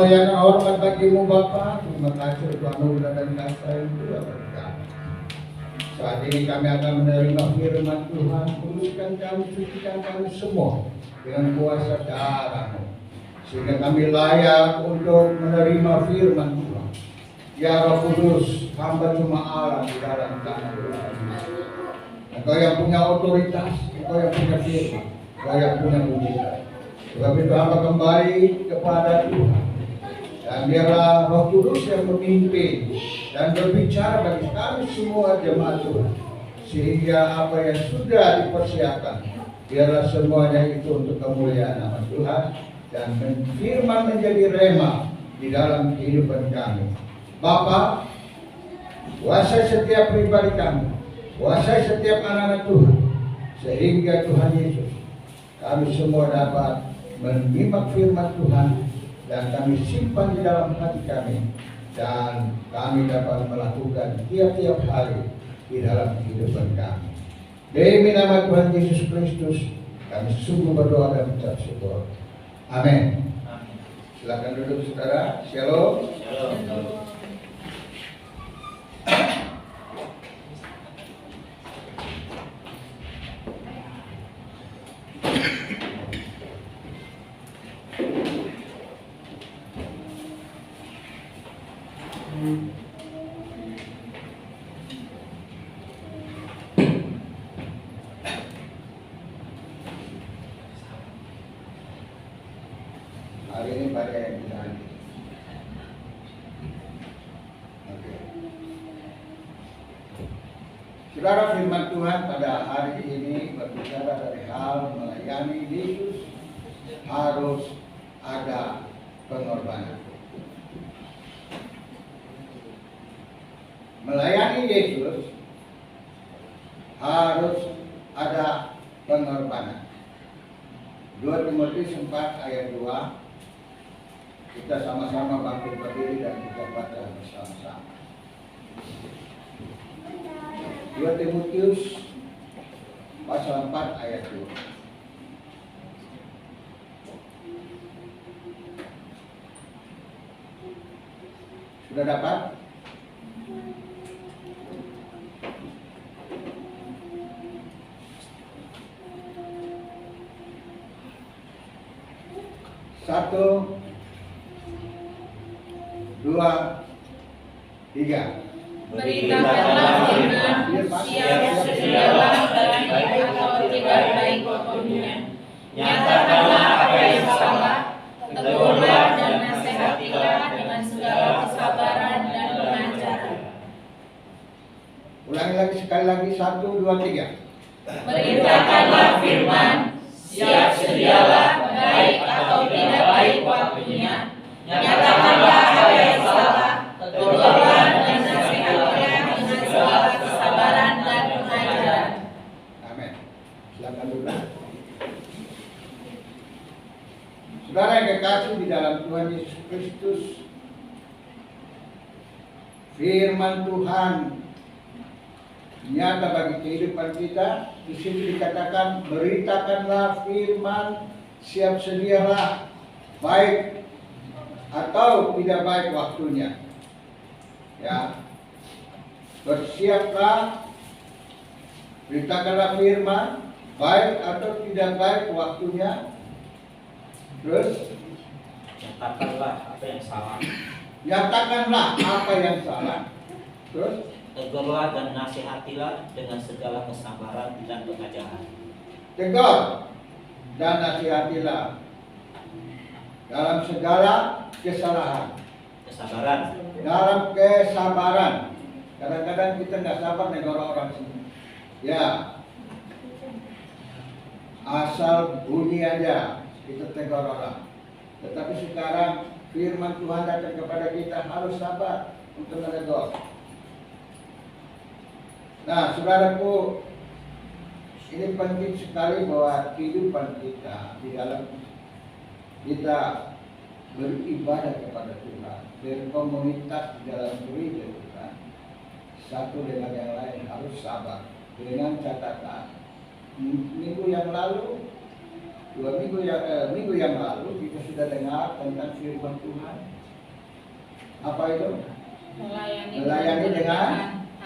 kemuliaan dan hormat bagimu Bapa. Terima kasih untuk anugerah dan kasih yang telah bagi kami. Saat ini kami akan menerima firman Tuhan. Kuduskan kami, sucikan kami semua dengan kuasa darah-Mu, sehingga kami layak untuk menerima firman Tuhan. Ya Roh Kudus, hamba cuma Allah di dalam tanah Tuhan. Engkau yang punya otoritas, Engkau yang punya firman, Engkau yang punya mujizat. Sebab itu hamba kembali kepada Tuhan. Dan biarlah Roh Kudus yang memimpin dan berbicara bagi kami semua jemaat Tuhan, sehingga apa yang sudah dipersiapkan, biarlah semuanya itu untuk kemuliaan nama Tuhan dan firman menjadi rema di dalam kehidupan kami. Bapa, kuasai setiap pribadi kami, kuasai setiap anak-anak Tuhan, sehingga Tuhan Yesus, kami semua dapat menyimak firman Tuhan dan kami simpan di dalam hati kami, dan kami dapat melakukan tiap-tiap hari di dalam kehidupan kami. Demi nama Tuhan Yesus Kristus, kami sungguh berdoa dan mengucap syukur. Amin. Silakan duduk saudara. Shalom. Shalom. Hari ini pada yang kita hadir. Oke. Saudara, firman Tuhan pada hari ini berbicara dari hal melayani Yesus harus ada pengorbanan. Melayani Yesus harus ada pengorbanan. 2 Timotius 4 ayat 2. Kita sama-sama bangkit berdiri dan kita baca bersama-sama. 2 Timotius pasal 4 ayat 2. Sudah dapat? Satu, dua, tiga. Beritakanlah firman, siap sedialah baik atau tidak baik waktunya. Nyatakanlah apa yang salah, tegurlah dan nasihatilah dengan segala kesabaran dan pengajaran. Ulangi lagi sekali lagi, 1, 2, 3. Beritakanlah firman, siap sedialah baik atau tidak baik waktunya. Nyatakanlah apa yang salah, tegurlah dan nasihatilah dengan segala kesabaran dan pengajaran. Amin. Silakan dulu. Saudara yang kekasih di dalam Tuhan Yesus Kristus, firman Tuhan nyata bagi kehidupan kita. Di sini dikatakan, beritakanlah firman, siap sedialah baik atau tidak baik waktunya. Ya, bersiaplah, beritakanlah firman, baik atau tidak baik waktunya. Terus, nyatakanlah apa yang salah. nyatakanlah apa yang salah. Terus, Tegurlah dan nasihatilah dengan segala kesabaran dan pengajaran. tegur dan nasihatilah dalam segala kesalahan. Kesabaran. Dalam kesabaran. Kadang-kadang kita nggak sabar dengan orang sini. Ya, asal bunyi aja kita tegur orang. Tetapi sekarang firman Tuhan datang kepada kita, harus sabar untuk menegur. Nah, saudaraku, ini penting sekali bahwa kehidupan kita di dalam kita beribadah kepada Tuhan, berkomunitas di dalam gereja Tuhan, satu dengan yang lain harus sabar. Dengan catatan, minggu yang lalu minggu yang lalu kita sudah dengar tentang firman Tuhan. Apa itu? Melayani dengan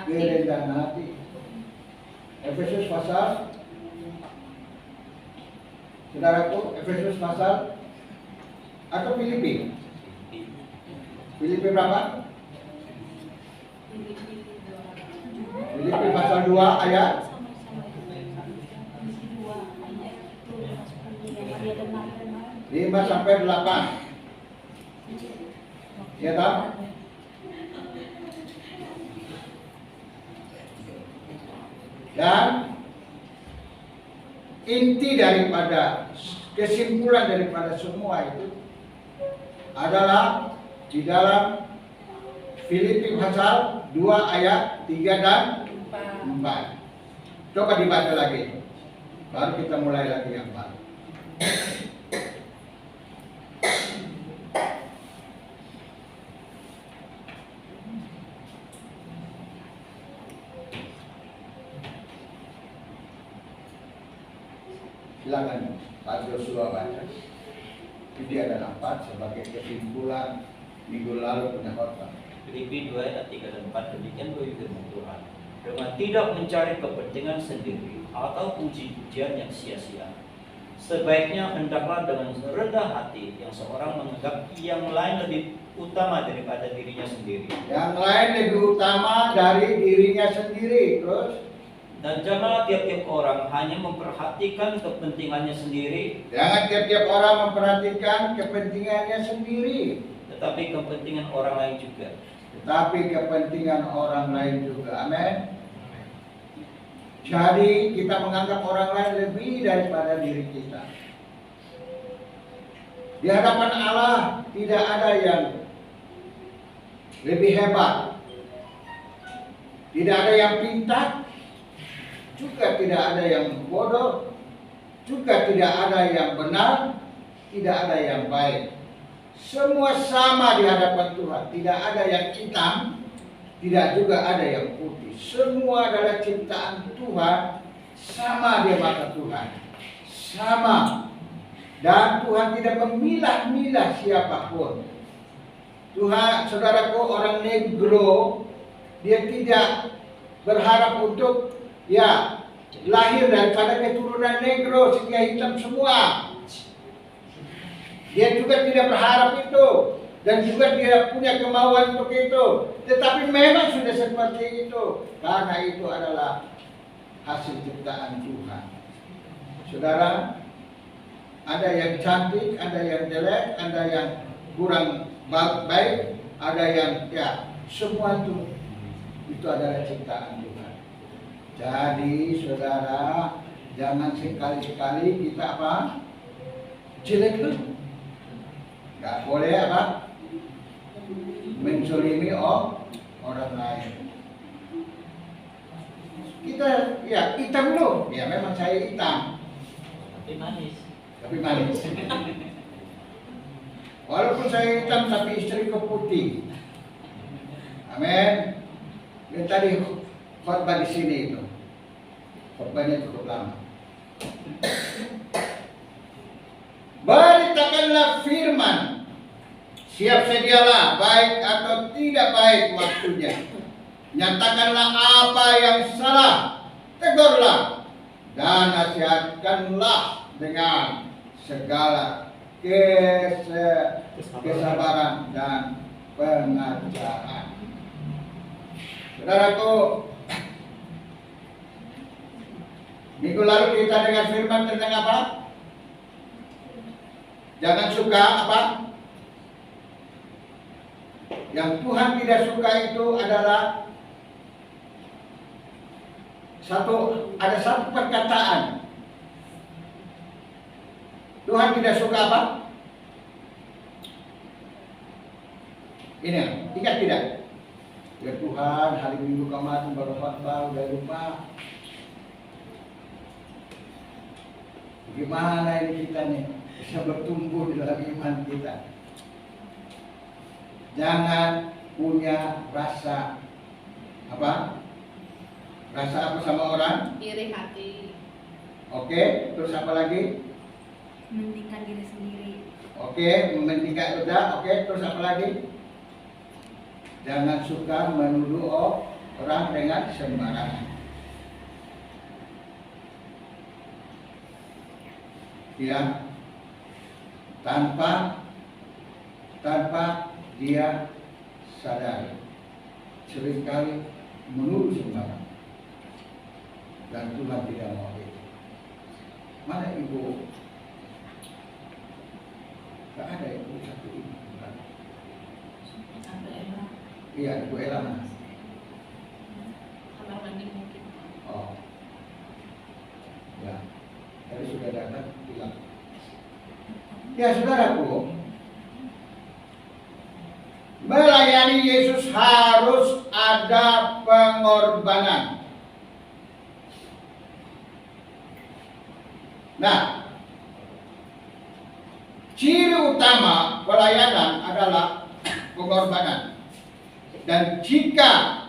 kerendahan hati. Efesus pasal, saudaraku, Efesus pasal atau Filipi? Filipi berapa? Filipi pasal 2 ayat 5 sampai 8. Ya tak? Dan inti daripada kesimpulan daripada semua itu adalah di dalam Filipi pasal 2 ayat 3 dan 4. Coba dibaca lagi. Baru kita mulai lagi yang baru. Silakan Pak Joshua baca. Ini ada 4 sebagai kesimpulan minggu lalu punya khotbah. Filipi 2 ayat 3 dan 4 demikian firman Tuhan. Dengan tidak mencari kepentingan sendiri atau puji-pujian yang sia-sia. Sebaiknya hendaklah dengan rendah hati yang seorang menganggap yang lain lebih utama daripada dirinya sendiri. Yang lain lebih utama dari dirinya sendiri. Terus Dan janganlah tiap-tiap orang hanya memperhatikan kepentingannya sendiri, jangan tiap-tiap orang memperhatikan kepentingannya sendiri, tetapi kepentingan orang lain juga. tetapi kepentingan orang lain juga. Amin. Jadi kita menganggap orang lain lebih daripada diri kita. Di hadapan Allah tidak ada yang lebih hebat, tidak ada yang pintar, juga tidak ada yang bodoh, juga tidak ada yang benar, tidak ada yang baik. Semua sama di hadapan Tuhan. Tidak ada yang hitam, tidak juga ada yang putih. Semua adalah ciptaan Tuhan, sama di mata Tuhan. Sama. Dan Tuhan tidak memilah-milah siapapun. Tuhan, saudaraku, orang negro, dia tidak berharap untuk lahir daripada keturunan negro sehingga hitam semua. Dia juga tidak berharap itu, dan juga tidak punya kemauan untuk itu. Tetapi memang sudah seperti itu, karena itu adalah hasil ciptaan Tuhan. Saudara, ada yang cantik, ada yang jelek, ada yang kurang baik, ada yang semua itu adalah ciptaan Tuhan. Jadi saudara, jangan sekali-sekali kita jelek dulu. Gak boleh menzolimi orang lain. Kita hitam loh. Ya memang saya hitam, Tapi manis. Walaupun saya hitam tapi istriku putih. Amin. Yang tadi khotbah di sini itu. Khotbahnya cukup lama. Beritakanlah firman. Siap sedialah, baik atau tidak baik waktunya. Nyatakanlah apa yang salah, tegurlah, dan nasihatkanlah dengan segala kesabaran dan pengajaran. Saudaraku, minggu lalu kita dengar firman tentang apa? Jangan suka yang Tuhan tidak suka itu adalah ada satu perkataan. Tuhan tidak suka apa? Ini, ingat tidak? Ya Tuhan, hari Minggu kemarin baru khotbah, udah lupa. Gimana ini kita nih bisa bertumbuh di dalam iman kita? Jangan punya rasa Rasa apa sama orang? Iri hati. Oke, terus apa lagi? Oke, mementingkan udah. Oke, terus apa lagi? Jangan suka menuduh orang dengan sembarangan. Ya, tanpa dia sadari, seringkali menuduh sembarangan, dan Tuhan tidak mau itu. Mana ibu? Gak ada ibu satu ibu. Iya, Ibu Ella mana? Kamar mandi mungkin. Oh, ya, tadi sudah datang bilang. Ya saudaraku, melayani Yesus harus ada pengorbanan. Nah, ciri utama pelayanan adalah pengorbanan. Dan jika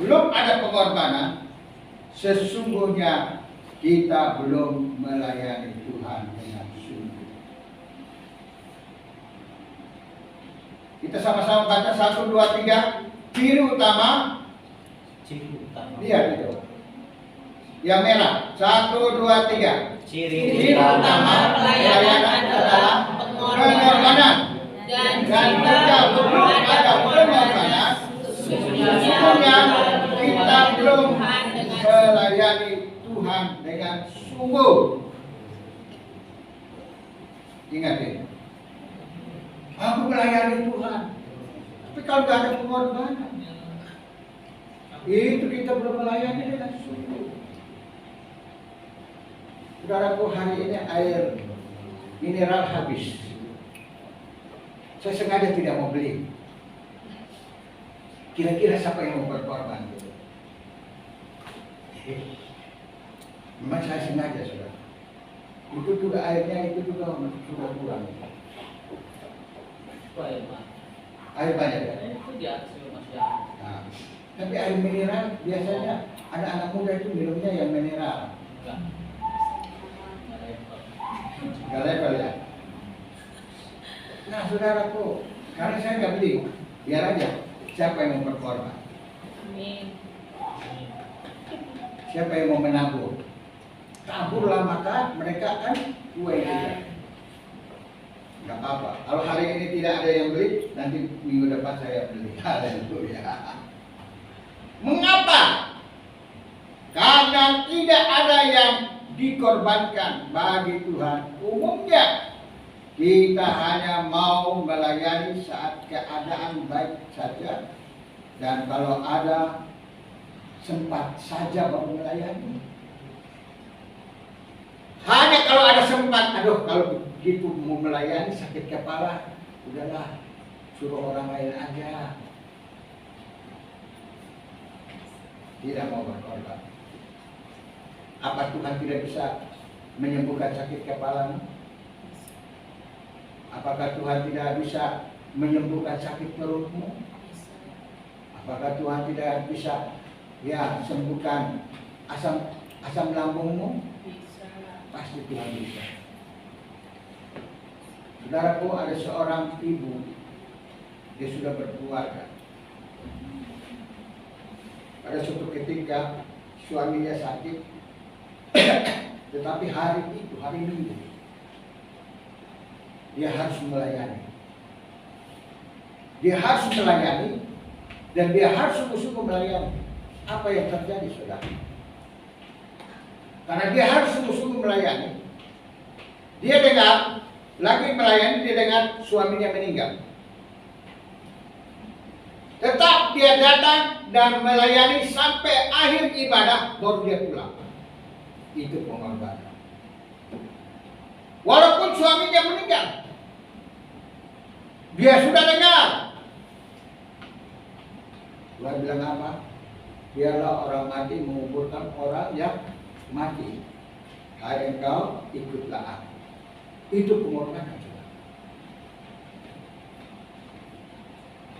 belum ada pengorbanan, sesungguhnya kita belum melayani Tuhan dengan sungguh. Kita sama-sama baca 1, 2, 3. Ciri utama. Lihat itu. Yang merah. 1, 2, 3. Ciri utama pelayanan adalah pengorbanan. Dan jika belum ada pengorbanan, sesungguhnya kita belum melayani Tuhan dengan sungguh. Ingat ya, aku melayani Tuhan, tapi kalau tidak ada pengorbanan, itu kita belum melayani dengan sungguh. Saudaraku, hari ini air mineral habis. Saya sengaja tidak mau beli. Kira-kira siapa yang mau berkorban? Memang saya sengaja, saudara. Itu juga airnya itu juga sudah kurang. Air banyak ya? Nah, tapi air mineral biasanya anak-anak muda itu minumnya yang mineral. Gak level ya? Nah saudaraku, karena saya nggak beli, biar aja. Siapa yang mau berkorban? Amin. Siapa yang mau menabur? Taburlah, maka mereka kan kue juga. Nggak apa-apa. Kalau hari ini tidak ada yang beli, nanti minggu depan saya beli. Haleluya. Mengapa? Karena tidak ada yang dikorbankan bagi Tuhan. Umumnya kita hanya mau melayani saat keadaan baik saja, dan kalau ada sempat saja baru melayani. Hanya kalau ada sempat, aduh kalau begitu mau melayani sakit kepala, udahlah suruh orang lain aja. Tidak mau berkorban. Apa Tuhan tidak bisa menyembuhkan sakit kepala? Apakah Tuhan tidak bisa menyembuhkan sakit perutmu? Apakah Tuhan tidak bisa sembuhkan asam lambungmu? Pasti Tuhan bisa. Saudaraku, ada seorang ibu, dia sudah berkeluarga. Pada suatu ketika suaminya sakit, tetapi hari itu, hari Minggu, dia harus melayani. Dia harus melayani dan dia harus sungguh-sungguh melayani. Apa yang terjadi, saudara? Karena dia harus sungguh-sungguh melayani. Dia dengar, lagi melayani, dia dengar suaminya meninggal. Tetap dia datang dan melayani sampai akhir ibadah, baru dia pulang. Itu pengorbanan. Walaupun suaminya meninggal, dia sudah dengar. Tuhan bilang apa? Biarlah orang mati menguburkan orang yang mati. Hai engkau, ikutlah aku. Itu pengorbanan.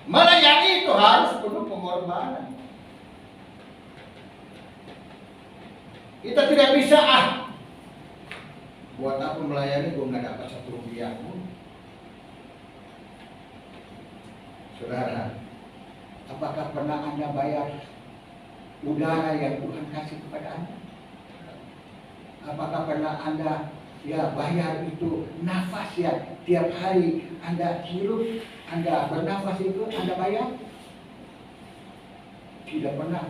Melayani itu harus penuh pengorbanan. Kita tidak bisa buat aku melayani gue nggak dapat 1 rupiah pun. Saudara, apakah pernah Anda bayar udara yang Tuhan kasih kepada Anda? Apakah pernah Anda bayar itu nafas tiap hari Anda hirup, Anda bernafas itu Anda bayar? Tidak pernah.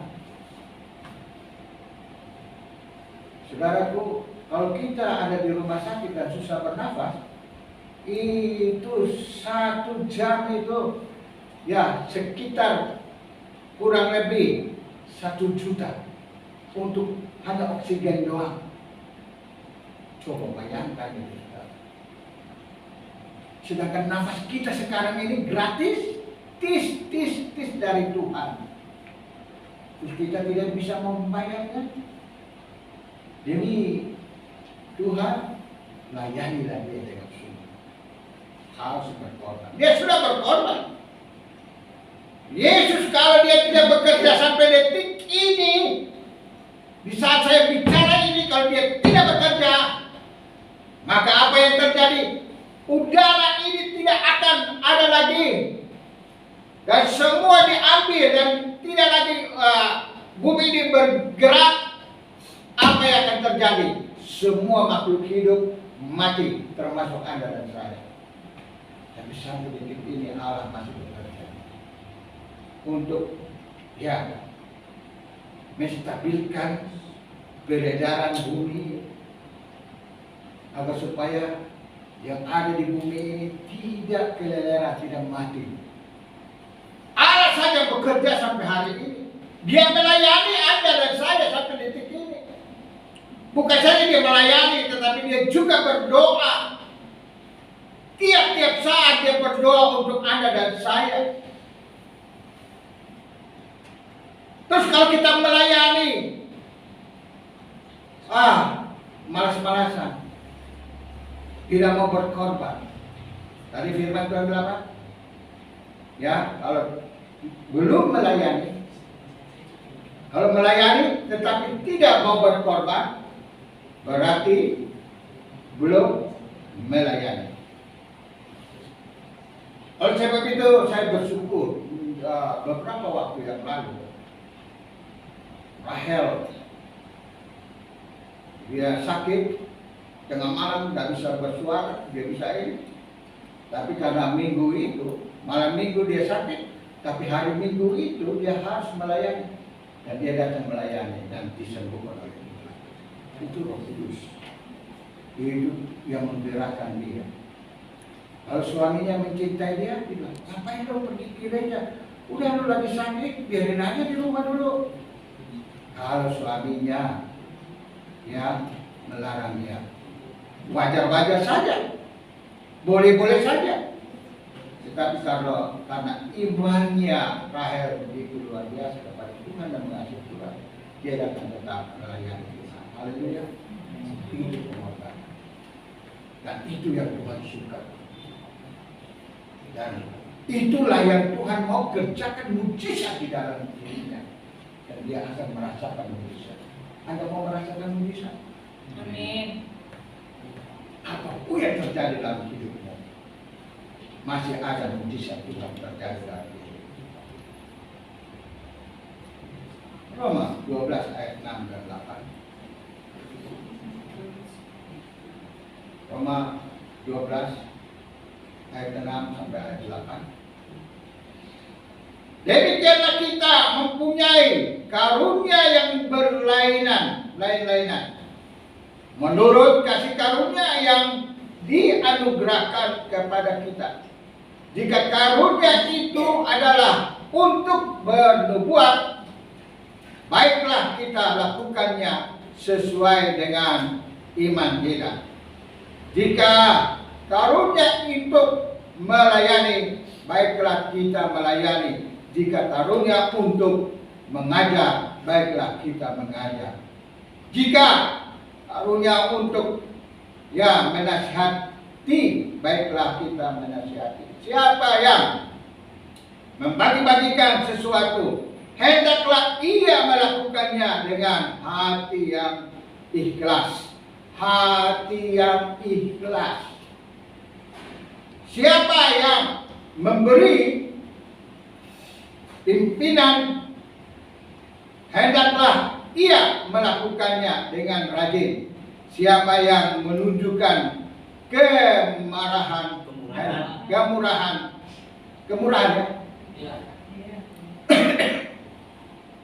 Saudaraku, kalau kita ada di rumah sakit dan susah bernafas, itu 1 jam itu sekitar kurang lebih 1 juta untuk hanya oksigen doang. Coba bayangkan itu. Sedangkan nafas kita sekarang ini gratis, tis dari Tuhan. Terus kita tidak bisa membayarnya. Demi Tuhan, layanilah dia dengan sungguh. Harus berkorban. Dia sudah berkorban. Yesus kalau dia tidak bekerja sampai detik ini, di saat saya bicara ini, kalau dia tidak bekerja, maka apa yang terjadi? Udara ini tidak akan ada lagi. Dan semua diambil dan tidak lagi bumi ini bergerak. Apa yang akan terjadi? Semua makhluk hidup mati, termasuk Anda dan saya. Tapi sampai detik ini Allah masih bekerja untuk menstabilkan peredaran bumi, agar supaya yang ada di bumi ini tidak keleleran, tidak mati. Allah saja bekerja sampai hari ini. Dia melayani Anda dan saya sampai detik ini. Bukan saja dia melayani, tetapi dia juga berdoa. Tiap-tiap saat dia berdoa untuk Anda dan saya. Terus kalau kita melayani, malas-malasan, tidak mau berkorban. Tadi firman Tuhan bilang apa? Kalau belum melayani, kalau melayani tetapi tidak mau berkorban, berarti belum melayani. Oleh sebab itu saya bersyukur beberapa waktu yang lalu Rahel dia sakit, tengah malam tidak bisa bersuara, dia bisa ini. Tapi karena minggu itu, malam minggu dia sakit, tapi hari minggu itu dia harus melayani. Dan dia datang melayani dan disembuhkan oleh Tuhan. Itu Roh Kudus. Itu yang menggerakkan dia. Kalau suaminya mencintai dia bilang, ngapain lo pergi ke gereja? Udah lo lagi sakit, biarin aja di rumah dulu. Kalau suaminya melarang dia, wajar-wajar saja, boleh-boleh saja. Tetapi karena imannya Rahel begitu luar biasa kepada Tuhan dan mengasihi Tuhan, dia akan tetap melayani Tuhan. Haleluya. Itu pengorbanan. Dan itu yang Tuhan suka. Dan itulah yang Tuhan mau kerjakan mujizat di dalam dirinya. Dan dia akan merasakan mujizat. Anda mau merasakan mujizat? Amin. Apapun yang terjadi dalam hidupnya, masih ada mujizat Tuhan terjadi dalam hidup. Roma 12 ayat 6 dan 8. Roma 12 ayat 6 sampai ayat 8. Demikianlah kita mempunyai karunia yang lain-lainan menurut kasih karunia yang dianugerahkan kepada kita. Jika karunia itu adalah untuk bernubuat, baiklah kita lakukannya sesuai dengan iman kita. Jika karunia itu melayani, baiklah kita melayani. Jika karunia untuk mengajar, baiklah kita mengajar. Jika karunia untuk menasihati, baiklah kita menasihati. Siapa yang membagi-bagikan sesuatu, hendaklah ia melakukannya dengan hati yang ikhlas. Hati yang ikhlas. Siapa yang memberi, pimpinan, hendaklah ia melakukannya dengan rajin. Siapa yang menunjukkan kemurahan ya,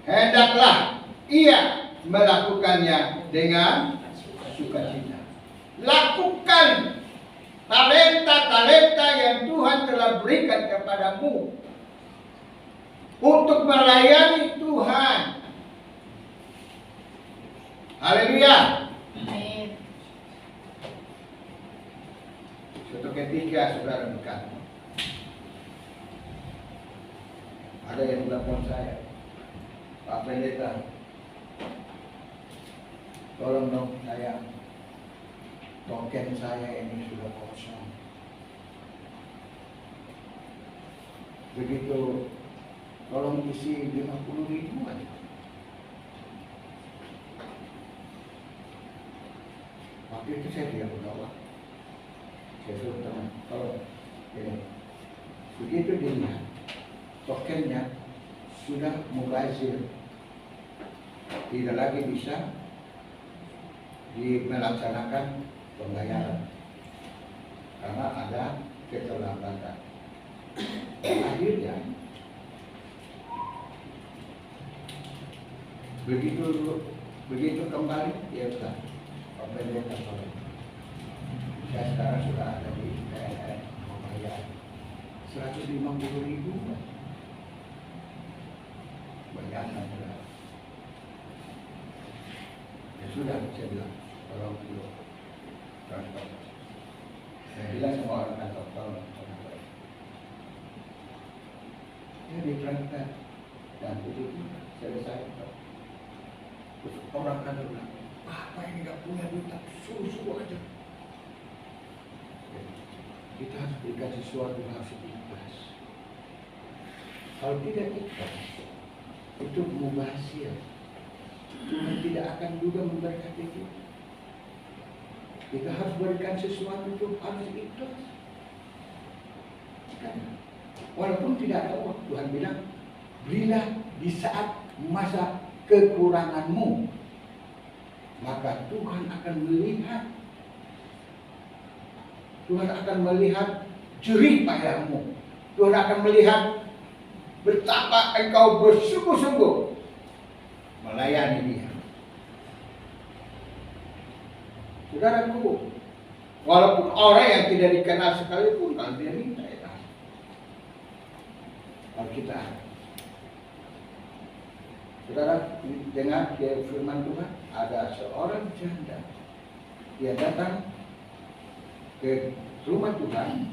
hendaklah ia melakukannya dengan sukacita. Lakukan talenta-talenta yang Tuhan telah berikan kepadamu untuk melayani Tuhan. Haleluya. Amin. Suatu ketika saudara berkata, ada yang telepon saya, Pak Pendeta, tolong dong saya, token saya ini sudah kosong. Begitu, tolong isi 50.000 aja. Waktu itu saya tidak berdoa. Saya suruh teman, tolong ini. Begitu dilihat, tokennya sudah mubazir, tidak lagi bisa melaksanakan pembayaran karena ada keterlambatan. Dan akhirnya begitu kembali ya sudah pendeta sore. Saya sekarang sudah ada di PNN membayar 150.000. Bayangkan sudah. Ya sudah, saya bilang tolong dulu transfer. Saya bilang sama orang kantor tolong transfer. Ya di transfer dan itu selesai. Terus orang kantor bilang, apa ini nggak punya duit, suruh aja. Kita harus berikan sesuatu yang harus ikhlas. Kalau tidak ikhlas, itu mubazir. Tuhan tidak akan juga memberkati kita. Kita harus berikan sesuatu itu harus ikhlas. Walaupun tidak ada uang, Tuhan bilang, berilah di saat masa kekuranganmu, maka Tuhan akan melihat. Tuhan akan melihat jerih payahmu. Tuhan akan melihat betapa engkau bersungguh-sungguh melayani Dia. Saudaraku, walaupun orang yang tidak dikenal sekalipun, kalau dia minta ya, kalau kita saudara dengar dia firman Tuhan, ada seorang janda dia datang ke rumah Tuhan,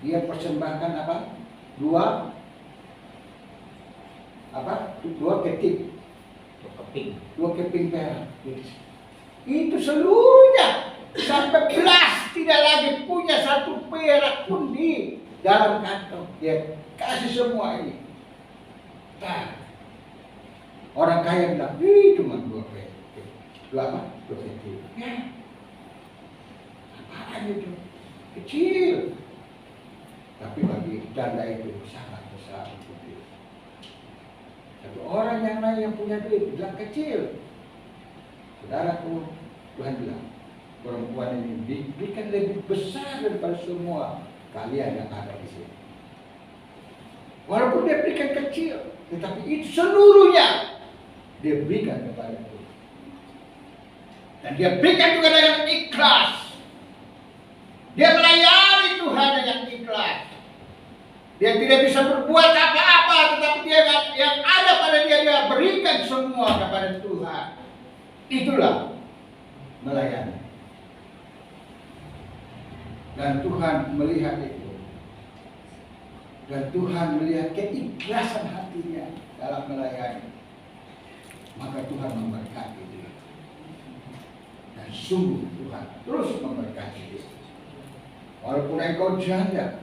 dia persembahkan apa? Dua keping perak. Itu seluruhnya sampai belas, tidak lagi punya satu perak pun di dalam kantong. Dia kasih semua ini. Nah, orang kaya bilang, cuma 2 perak. 2 keping. Ya, apaan itu? Kecil, tapi bagi janda itu sangat besar. Satu orang yang lain yang punya duit bilang kecil. Saudaraku, Tuhan bilang perempuan ini diberikan lebih besar daripada semua kalian yang ada di sini. Walaupun dia berikan kecil, tetapi itu seluruhnya dia berikan kepada Tuhan. Dan dia berikan juga dengan ikhlas. Dia melayani Tuhan dengan ikhlas. Dia tidak bisa berbuat apa-apa, tetapi dia yang ada pada dia berikan semua kepada Tuhan. Itulah melayani. Dan Tuhan melihat itu. Dan Tuhan melihat keikhlasan hatinya dalam melayani. Maka Tuhan memberkati dia. Dan sungguh Tuhan terus memberkati dia. Walaupun engkau janda,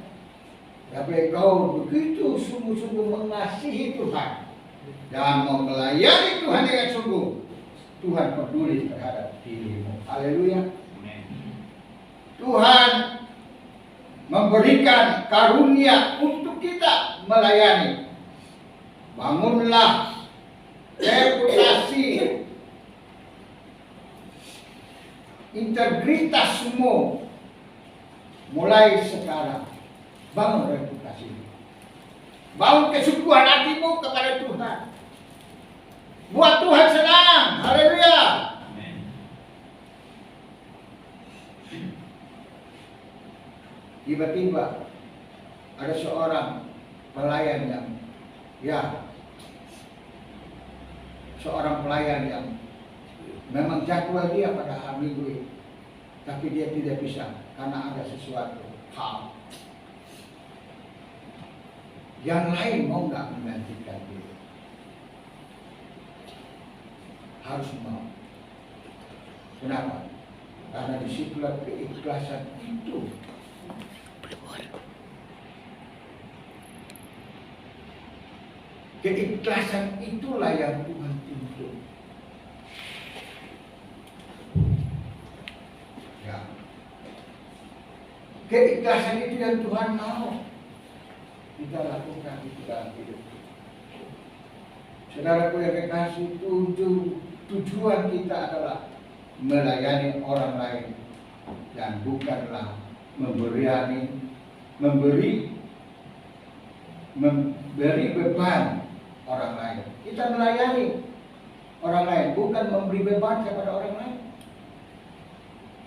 tapi engkau begitu sungguh-sungguh mengasihi Tuhan dan melayani Tuhan dengan sungguh, Tuhan peduli terhadap dirimu. Haleluya. Tuhan memberikan karunia untuk kita melayani. Bangunlah reputasi, integritasmu mulai sekarang. Bangun reputasi. Bangun kesungguhan hatimu kepada Tuhan. Buat Tuhan senang. Haleluya. Amen. Tiba-tiba ada seorang pelayan seorang pelayan yang memang jadwal dia pada hari Minggu, tapi dia tidak bisa karena ada sesuatu hal. Yang lain mau nggak menggantikan dia? Harus mau. Kenapa? Karena disitulah keikhlasan itu. Keikhlasan itulah yang Tuhan tuntut. Ya. Keikhlasan itu yang Tuhan mau kita lakukan di dalam hidup. Saudaraku yang kekasih, tujuan kita adalah melayani orang lain dan bukanlah memberi beban orang lain. Kita melayani orang lain, bukan memberi beban kepada orang lain.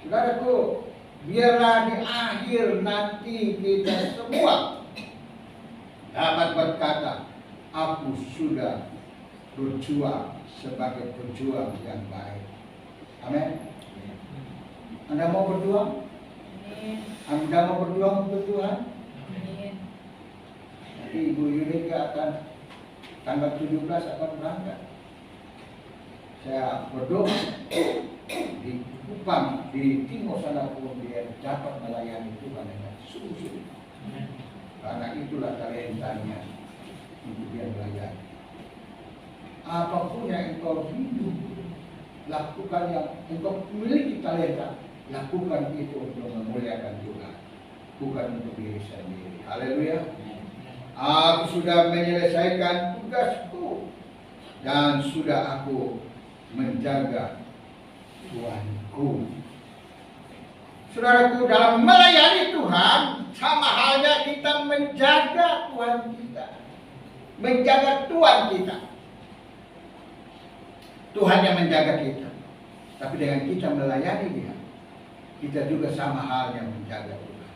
Saudaraku, biarlah di akhir nanti kita semua dapat berkata, aku sudah berjuang sebagai pejuang yang baik. Amin. Anda mau berjuang? Anda mau berjuang untuk Tuhan? Nanti Ibu Yulika akan tanggal 17 akan berangkat. Saya berdoa di Kupang, di Timur sana pun dia dapat melayani Tuhan dengan sungguh-sungguh. Karena itulah talentanya untuk dia melayani. Apapun yang engkau hidup, lakukan yang engkau memiliki talenta, lakukan itu untuk memuliakan Tuhan, bukan untuk diri sendiri. Haleluya. Aku sudah menyelesaikan tugasku dan sudah aku menjaga Tuhanku. Saudaraku, dalam melayani Tuhan sama halnya kita menjaga Tuhan kita, menjaga Tuhan kita. Tuhan yang menjaga kita, tapi dengan kita melayani Dia, kita juga sama halnya menjaga Tuhan.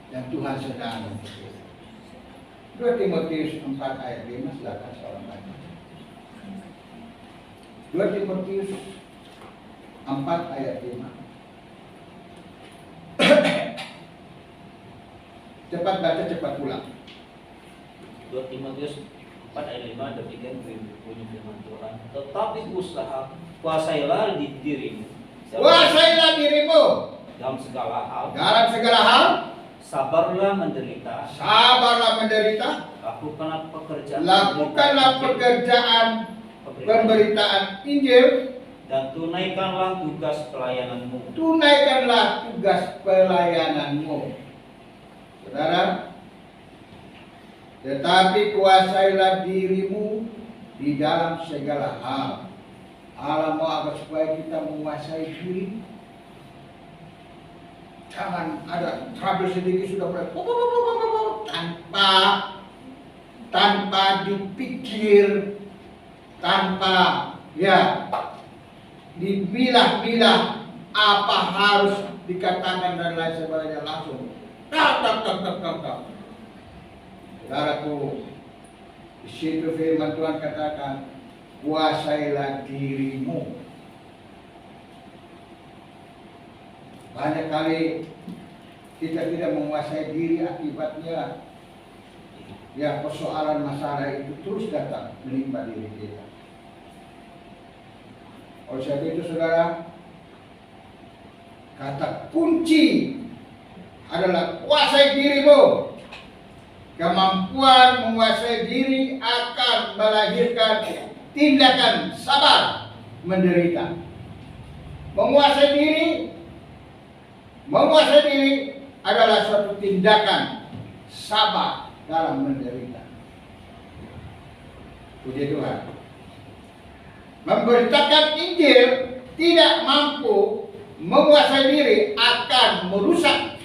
Dan Tuhan sedang untuk kita. 2 Timotius 4 ayat 5, silakan seorang baca. 2 Timotius 4 ayat 5. Cepat baca, cepat pulang. 2 Timotius 4 ayat 5, demikian bunyi firman Tuhan. Tetapi usaha, kuasailah dirimu. Kuasailah dirimu Dalam segala hal. dalam segala hal. Sabarlah menderita. Sabarlah menderita. Lakukanlah pekerjaan. Lakukanlah pekerjaan pemberitaan Injil. Dan tunaikanlah tugas pelayananmu. Tunaikanlah tugas pelayananmu. Saudara, tetapi kuasailah dirimu di dalam segala hal. Allah mau agar supaya kita menguasai diri. Jangan ada trouble sedikit sudah mulai tanpa dipikir, tanpa dibilah-bilah apa harus dikatakan dan lain sebagainya, langsung tak. Saudaraku, di situ firman Tuhan katakan, kuasailah dirimu. Banyak kali kita tidak menguasai diri, akibatnya persoalan masalah itu terus datang menimpa diri kita. Oleh sebab itu saudara, kata kunci adalah kuasai dirimu. Kemampuan menguasai diri akan melahirkan tindakan sabar menderita. Menguasai diri adalah suatu tindakan sabar dalam menderita. Puji Tuhan. Memberitakan Injil tidak mampu menguasai diri, akan merusak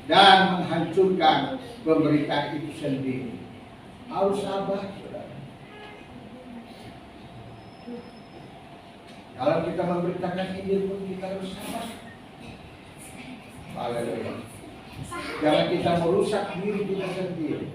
dan menghancurkan pemberitaan itu sendiri. Harus sabar, saudara. Kalau kita memberitakan Injil pun kita harus sabar. Haleluya. Jangan kita merusak diri kita sendiri.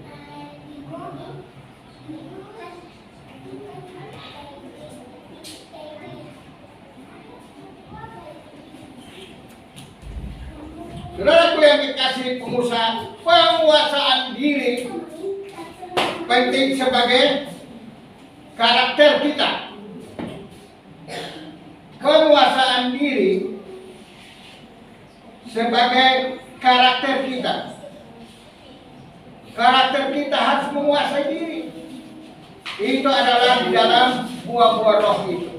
Saudaraku yang dikasihi pengusaha, penguasaan diri penting sebagai karakter kita. Penguasaan diri sebagai karakter kita. Karakter kita harus menguasai diri. Itu adalah di dalam buah-buah roh itu.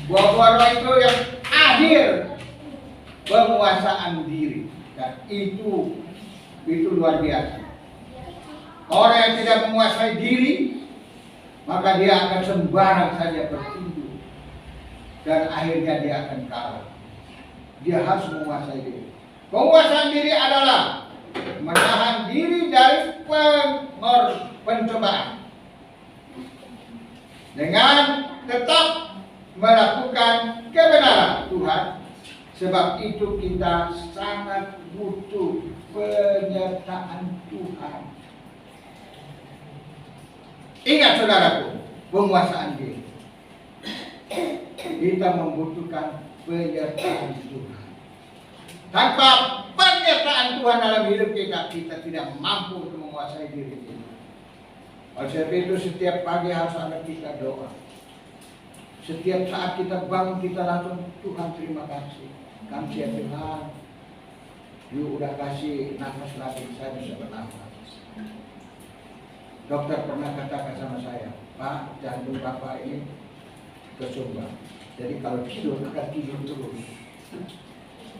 Buah-buah roh itu yang akhir penguasaan diri, dan itu luar biasa. Orang yang tidak menguasai diri, maka dia akan sembarang saja bertinju, dan akhirnya dia akan kalah. Dia harus menguasai diri. Penguasaan diri adalah menahan diri dari pencobaan dengan tetap melakukan kebenaran Tuhan. Sebab itu kita sangat butuh penyertaan Tuhan. Ingat saudaraku, penguasaan diri. Kita membutuhkan penyertaan Tuhan. Tanpa penyertaan Tuhan dalam hidup kita, kita tidak mampu untuk menguasai diri kita. Oleh sebab itu setiap pagi harus ada kita doa. Setiap saat kita bangun, kita langsung, Tuhan terima kasih. Kami ya Tuhan, you udah kasih nafas lagi, saya bisa bernafas. Dokter pernah katakan sama saya, Pak, jantung Bapak ini kesumbat. Jadi kalau tidur, akan tidur terus.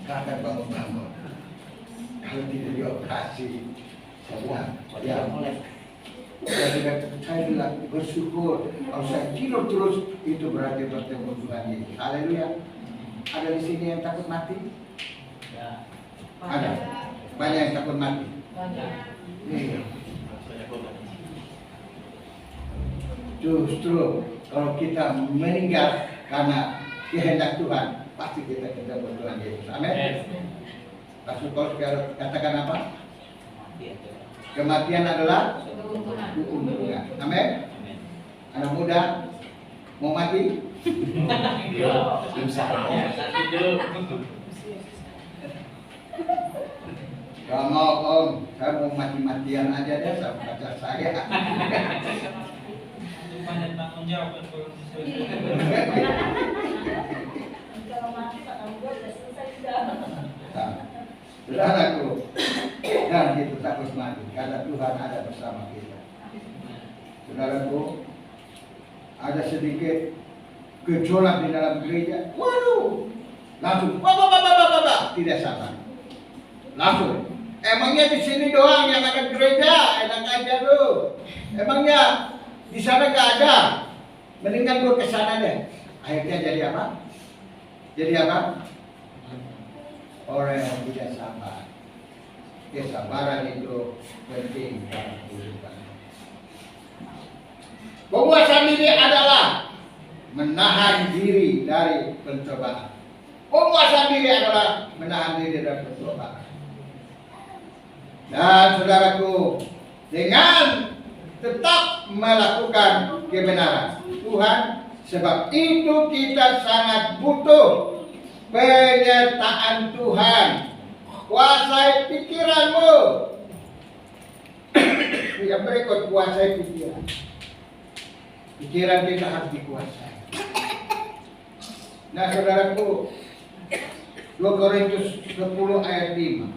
Gak akan bangun-bangun. Kalau tidak dioperasi, saya bilang, ya mulai. Saya bilang bersyukur. Kalau saya tidur terus, itu berarti bertemu Tuhan Yesus. Haleluya. Ada di sini yang takut mati? Ya. Ada. Banyak yang takut mati. Banyak. Iya. Justru kalau kita meninggal karena kehendak Tuhan, pasti kita ketemu Tuhan Yesus. Amin. Rasul Paulus katakan apa? Kematian adalah keuntungan. Amin. Anak muda mau mati? Kalau mau om, saya mau mati-matian aja deh sama pacar saya. Banyak tanggung jawab kalau mati Pak Tangguh sudah selesai sudah. Saudaraku, dan kita takut mati karena Tuhan ada bersama kita. Saudaraku, ada sedikit gejolak di dalam gereja. Waduh, langsung tidak sabar. Langsung. Emangnya di sini doang yang ada gereja? Enak aja lu. Emangnya di sana nggak ada? Mendingan gue ke sana deh. Akhirnya jadi apa? Jadi apa? Orang yang tidak sabar. Kesabaran itu penting dalam kehidupan. Penguasaan diri adalah menahan diri dari pencobaan. Penguasaan diri adalah menahan diri dari pencobaan. Dan saudaraku, dengan tetap melakukan kebenaran Tuhan, sebab itu kita sangat butuh penyertaan Tuhan. Kuasai pikiranmu. Yang berikut, kuasai pikiran. Pikiran kita harus dikuasai. Nah saudaraku, 2 Korintus 10 ayat 5.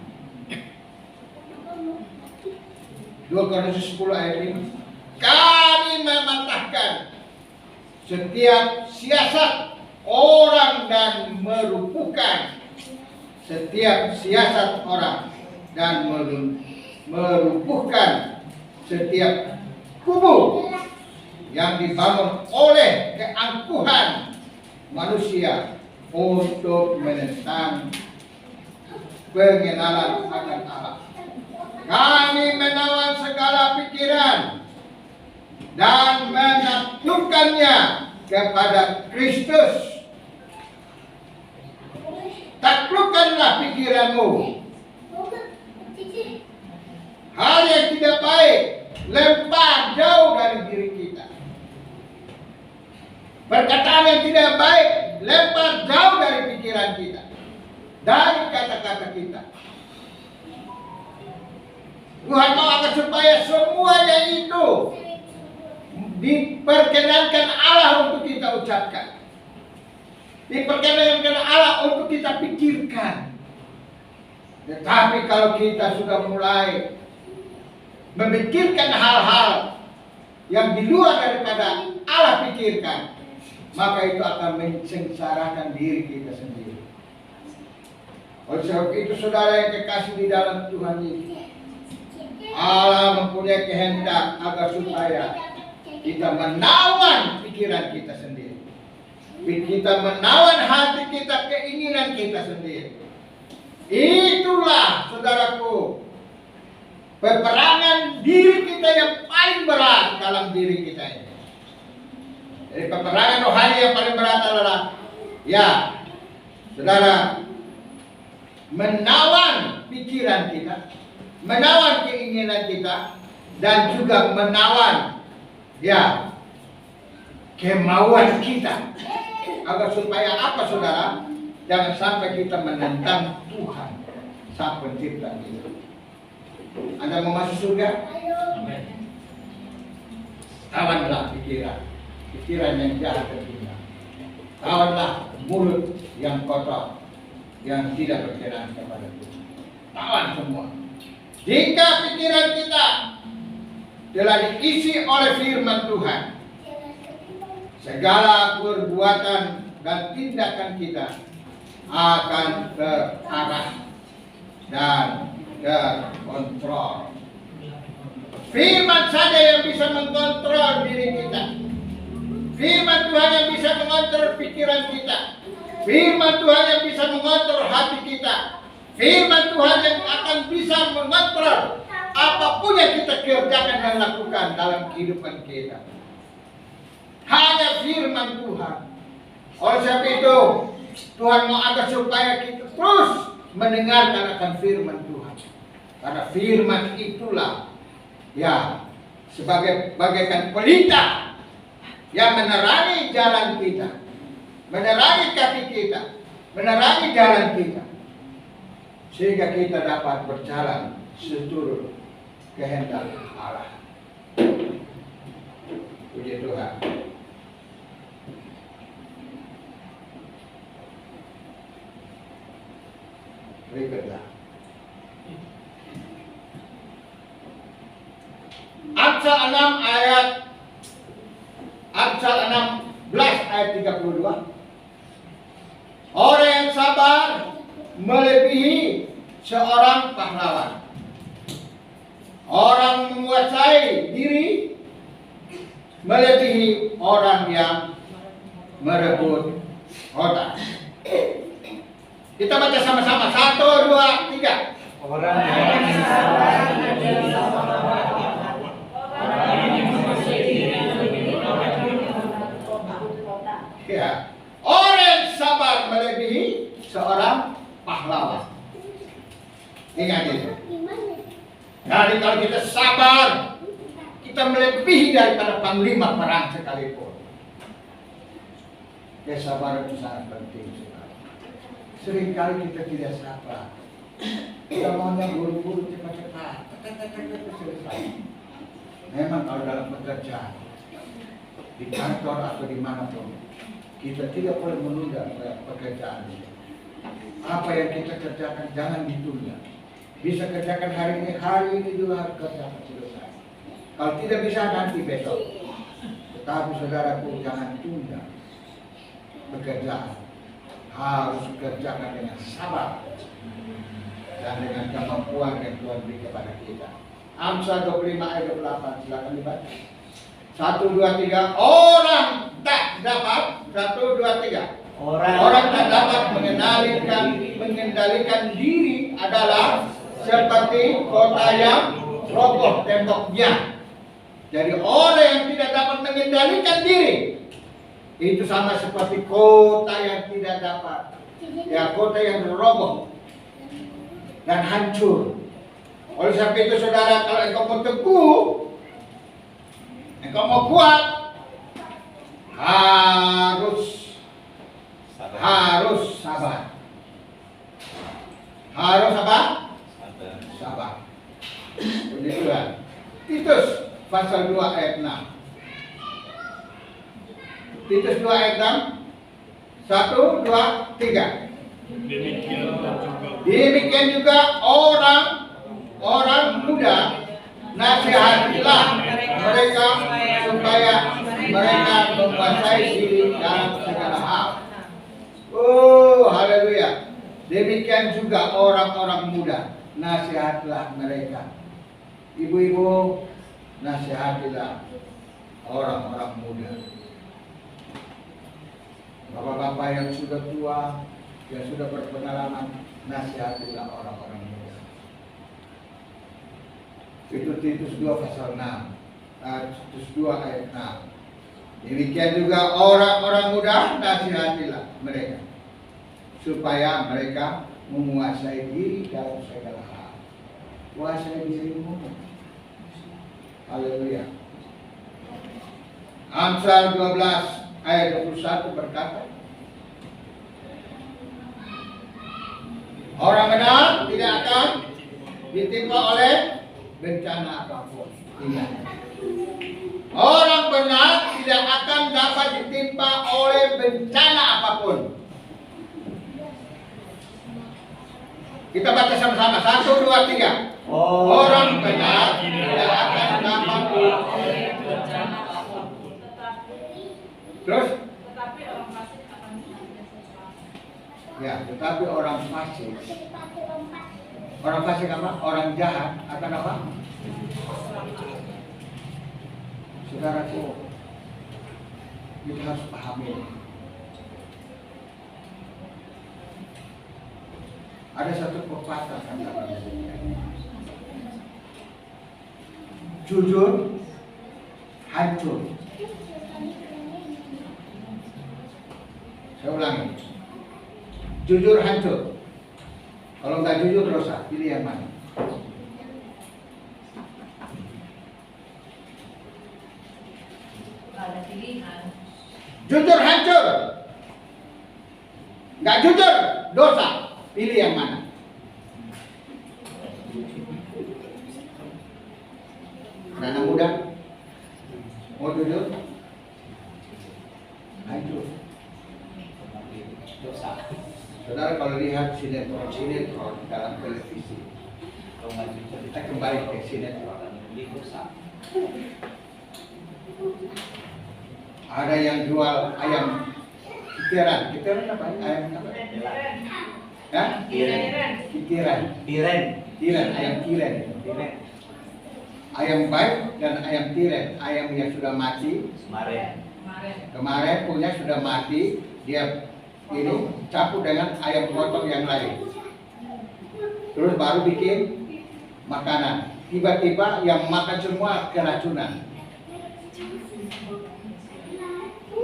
2 Korintus 10 ayat 5. Kami mematahkan setiap siasat orang dan melumpuhkan setiap siasat orang dan melumpuhkan setiap kubu yang dibangun oleh keangkuhan manusia untuk menentang pengenalan akan Allah. Kami menawan segala pikiran dan menaklukkannya kepada Kristus. Taklukkanlah pikiranmu. Hal yang tidak baik lempar jauh dari diri kita. Perkataan yang tidak baik lempar jauh dari pikiran kita, dari kata-kata kita. Tuhan mau agar supaya semuanya itu diperkenankan Allah untuk kita ucapkan, diperkenankan Allah untuk kita pikirkan. Tetapi kalau kita sudah mulai memikirkan hal-hal yang di luar daripada Allah pikirkan, maka itu akan mensengsarakan diri kita sendiri. Oleh sebab itu, saudara yang kekasih di dalam Tuhan Yesus, Allah mempunyai kehendak agar supaya kita menawan pikiran kita sendiri, kita menawan hati kita, keinginan kita sendiri. Itulah, saudaraku, peperangan diri kita yang paling berat dalam diri kita ini. Jadi peperangan rohani yang paling berat adalah, ya, saudara, menawan pikiran kita, menawan keinginan kita, dan juga menawan, ya, kemauan kita. Agar supaya apa, saudara? Jangan sampai kita menentang Tuhan, Sang Pencipta kita. Anda mau masuk surga? Tawanlah pikiran yang jahat dan hina. Tawanlah mulut yang kotor, yang tidak berkenan kepada Tuhan. Tawan semua. Jika pikiran kita telah diisi oleh firman Tuhan, segala perbuatan dan tindakan kita akan terarah dan terkontrol. Firman saja yang bisa mengkontrol diri kita. Firman Tuhan yang bisa mengontrol pikiran kita. Firman Tuhan yang bisa mengontrol hati kita. Firman Tuhan yang akan bisa mengontrol apapun yang kita kerjakan dan lakukan dalam kehidupan kita. Hanya firman Tuhan. Oleh sebab itu, Tuhan mau agar supaya kita terus mendengarkan akan firman Tuhan. Karena firman itulah, ya, sebagai bagaikan pelita yang menerangi jalan kita, menerangi kaki kita, menerangi jalan kita, sehingga kita dapat berjalan seturut kehendak Allah. Puji Tuhan. Berikutlah. Amsal 16 ayat 32. Orang yang sabar melebihi seorang pahlawan. Orang menguasai diri melebihi orang yang merebut kota. Kita baca sama-sama. 1, 2, 3. Orang yang sabar menjadi Ya. Orang yang sabar melebihi seorang pahlawan. Ingat itu. Jadi kalau kita sabar, kita melebihi daripada panglima perang sekalipun. Kesabaran itu sangat penting sekali. Seringkali kita tidak sabar. Kita maunya buru-buru cepat-cepat, selesai. Memang kalau dalam pekerjaan, di kantor atau dimanapun, kita tidak boleh menunda pekerjaan ini. Apa yang kita kerjakan jangan ditunda. Bisa kerjakan hari ini juga harus kerjakan selesai. Kalau tidak bisa nanti besok. Tetapi saudaraku, jangan tunda pekerjaan. Harus kerjakan dengan sabar dan dengan kemampuan yang Tuhan beri kepada kita. Amsal 25 ayat 28. Silakan dibaca. 1, 2, 3. Orang tak dapat. 1, 2, 3. Orang tak dapat mengendalikan diri adalah seperti kota yang roboh temboknya. Jadi orang yang tidak dapat mengendalikan diri itu sama seperti kota yang tidak dapat, ya, kota yang roboh dan hancur. Oleh sebab itu saudara, kalau engkau mau teguh, engkau mau kuat, harus sabar. Harus apa? Sabar. Puji Tuhan. Titus pasal 2 ayat 6. Titus 2 ayat 6. 1, 2, 3. Demikian juga orang muda, nasihatilah mereka supaya mereka menguasai diri dalam segala hal. Oh, haleluya. Demikian juga orang-orang muda, nasihatilah mereka. Ibu-ibu, nasihatilah orang-orang muda. Bapak-bapak yang sudah tua, yang sudah berpengalaman, nasihatilah orang-orang muda. Itu Titus 2 pasal 6. Titus 2 ayat 6. Demikian juga orang-orang muda, nasihatilah mereka supaya mereka menguasai diri dalam segala hal. Kuasai dirimu. Haleluya. Amsal 12 ayat 21 berkata, orang benar tidak akan ditimpa oleh bencana apapun. Ingat. Orang benar tidak akan dapat ditimpa oleh bencana apapun. Kita baca sama-sama. 1, 2, 3. Orang benar tidak akan dapat oleh bencana apapun. Terus? Tetapi orang fasik akan binasa. Ya, tetapi orang fasik. Orang fasik apa? Orang jahat akan apa? Saudaraku, kita harus pahami. Ada satu pepatah kata jujur hancur. Saya ulangi. Jujur hancur. Kalau nggak jujur dosa. Pilih yang mana? Ada pilihan. Jujur hancur. Nggak jujur dosa. Pilih yang mana? Anak muda mau jujur? Hancur. Dosa. Saudara kalau lihat sinetron dalam televisi, Kalau nggak jujur, kita kembali ke sinetron. Ini dosa. Ada yang jual ayam kitiran. Kitiran apa? Ayam apa? Ya? Kitiran. Tiren, ayam tiren. Ayam baik dan ayam tiren. Ayam yang sudah mati. Kemarin punya sudah mati, dia ini campur dengan ayam potong yang lain. Terus baru bikin makanan. Tiba-tiba yang makan semua keracunan.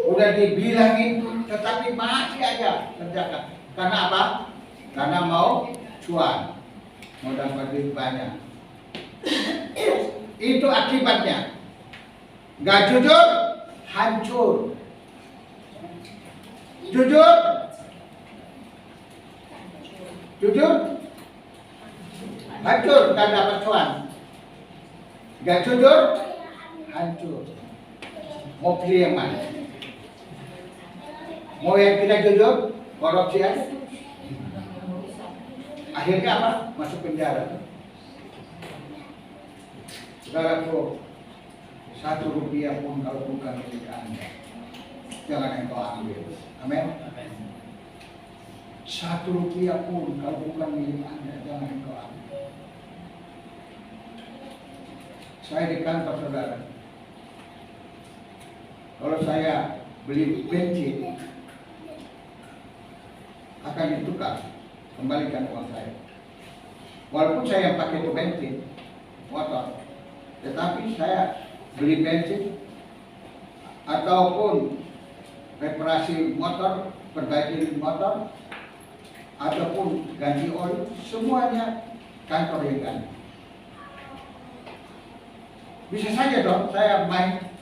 Udah dibilangin, tetapi masih aja kerjakan. Karena apa? Karena mau cuan, mau dapat duit banyak. Itu akibatnya. Gak jujur, hancur. Jujur, hancur, gak dapat cuan. Gak jujur, hancur. Mau pilih yang mana? Mau yang tidak jujur, korupsi aja. Akhirnya apa? Masuk penjara. Saudaraku, 1 rupiah pun kalau bukan milik Anda, jangan engkau ambil. Amin. 1 rupiah pun kalau bukan milik Anda, jangan engkau ambil. Saya di kantor saudara. Kalau saya beli bensin, akan ditukar, kembalikan uang saya. Walaupun saya yang pakai itu bensin, motor, tetapi saya beli bensin ataupun reparasi motor, perbaiki motor, ataupun ganti oli, semuanya kantor yang ganti. Bisa saja dong saya main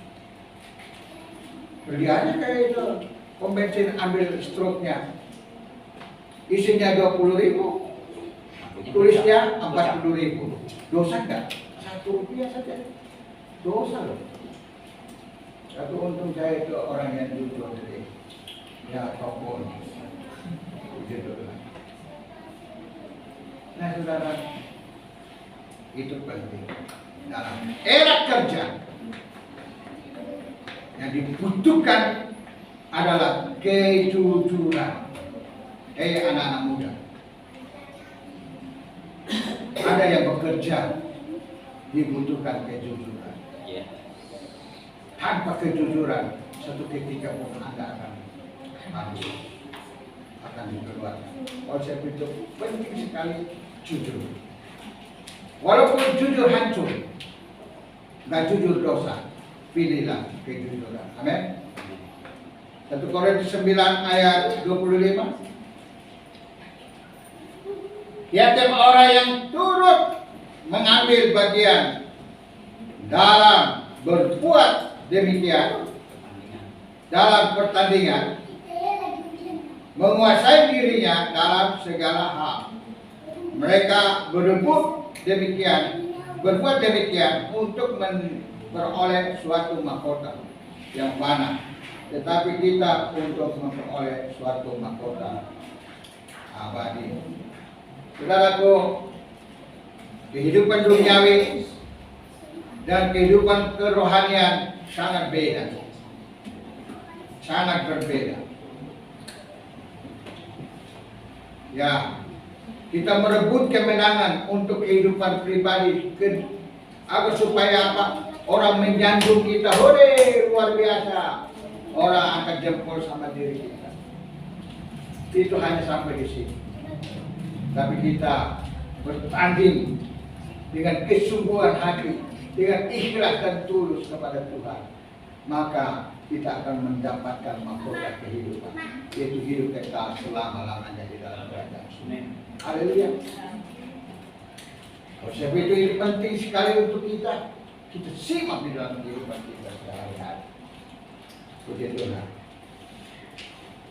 beli aja kayak itu pom bensin, ambil stroke-nya, isinya 20.000, tulisnya 40.000. Dosa enggak? Rp1 saja. Dosa loh. Satu untung saya itu orang yang jujur jadi ya topon. Nah saudara, itu penting dalam era kerja. Yang dibutuhkan adalah kejujuran. Anak-anak muda, ada yang bekerja dibutuhkan kejujuran. Tanpa kejujuran, satu ketika pun Anda akan mati, akan dikeluarkan. Oleh sebab itu penting sekali jujur. Walaupun jujur hancur, nggak jujur dosa, pilihlah kejujuran. Amin. 1 Korintus 9 ayat 25. Tiap-tiap orang yang turut mengambil bagian dalam berbuat demikian dalam pertandingan, menguasai dirinya dalam segala hal. Mereka berbuat demikian untuk memperoleh suatu mahkota yang mana, tetapi kita untuk memperoleh suatu mahkota abadi. Saudaraku, kehidupan duniawi dan kehidupan kerohanian sangat beda, sangat berbeda. Ya, kita merebut kemenangan untuk kehidupan pribadi, agar supaya apa? Orang menjanjung kita, hore luar biasa. Orang akan jempol sama diri kita. Itu hanya sampai di sini. Tapi kita bertanding dengan kesungguhan hati, dengan ikhlas dan tulus kepada Tuhan, maka kita akan mendapatkan mahkota kehidupan, yaitu hidup kekal selama-lamanya di dalam kerajaan. Haleluya. Sebab itu penting sekali untuk kita simak di dalam kehidupan kita sehari-hari. Puji Tuhan.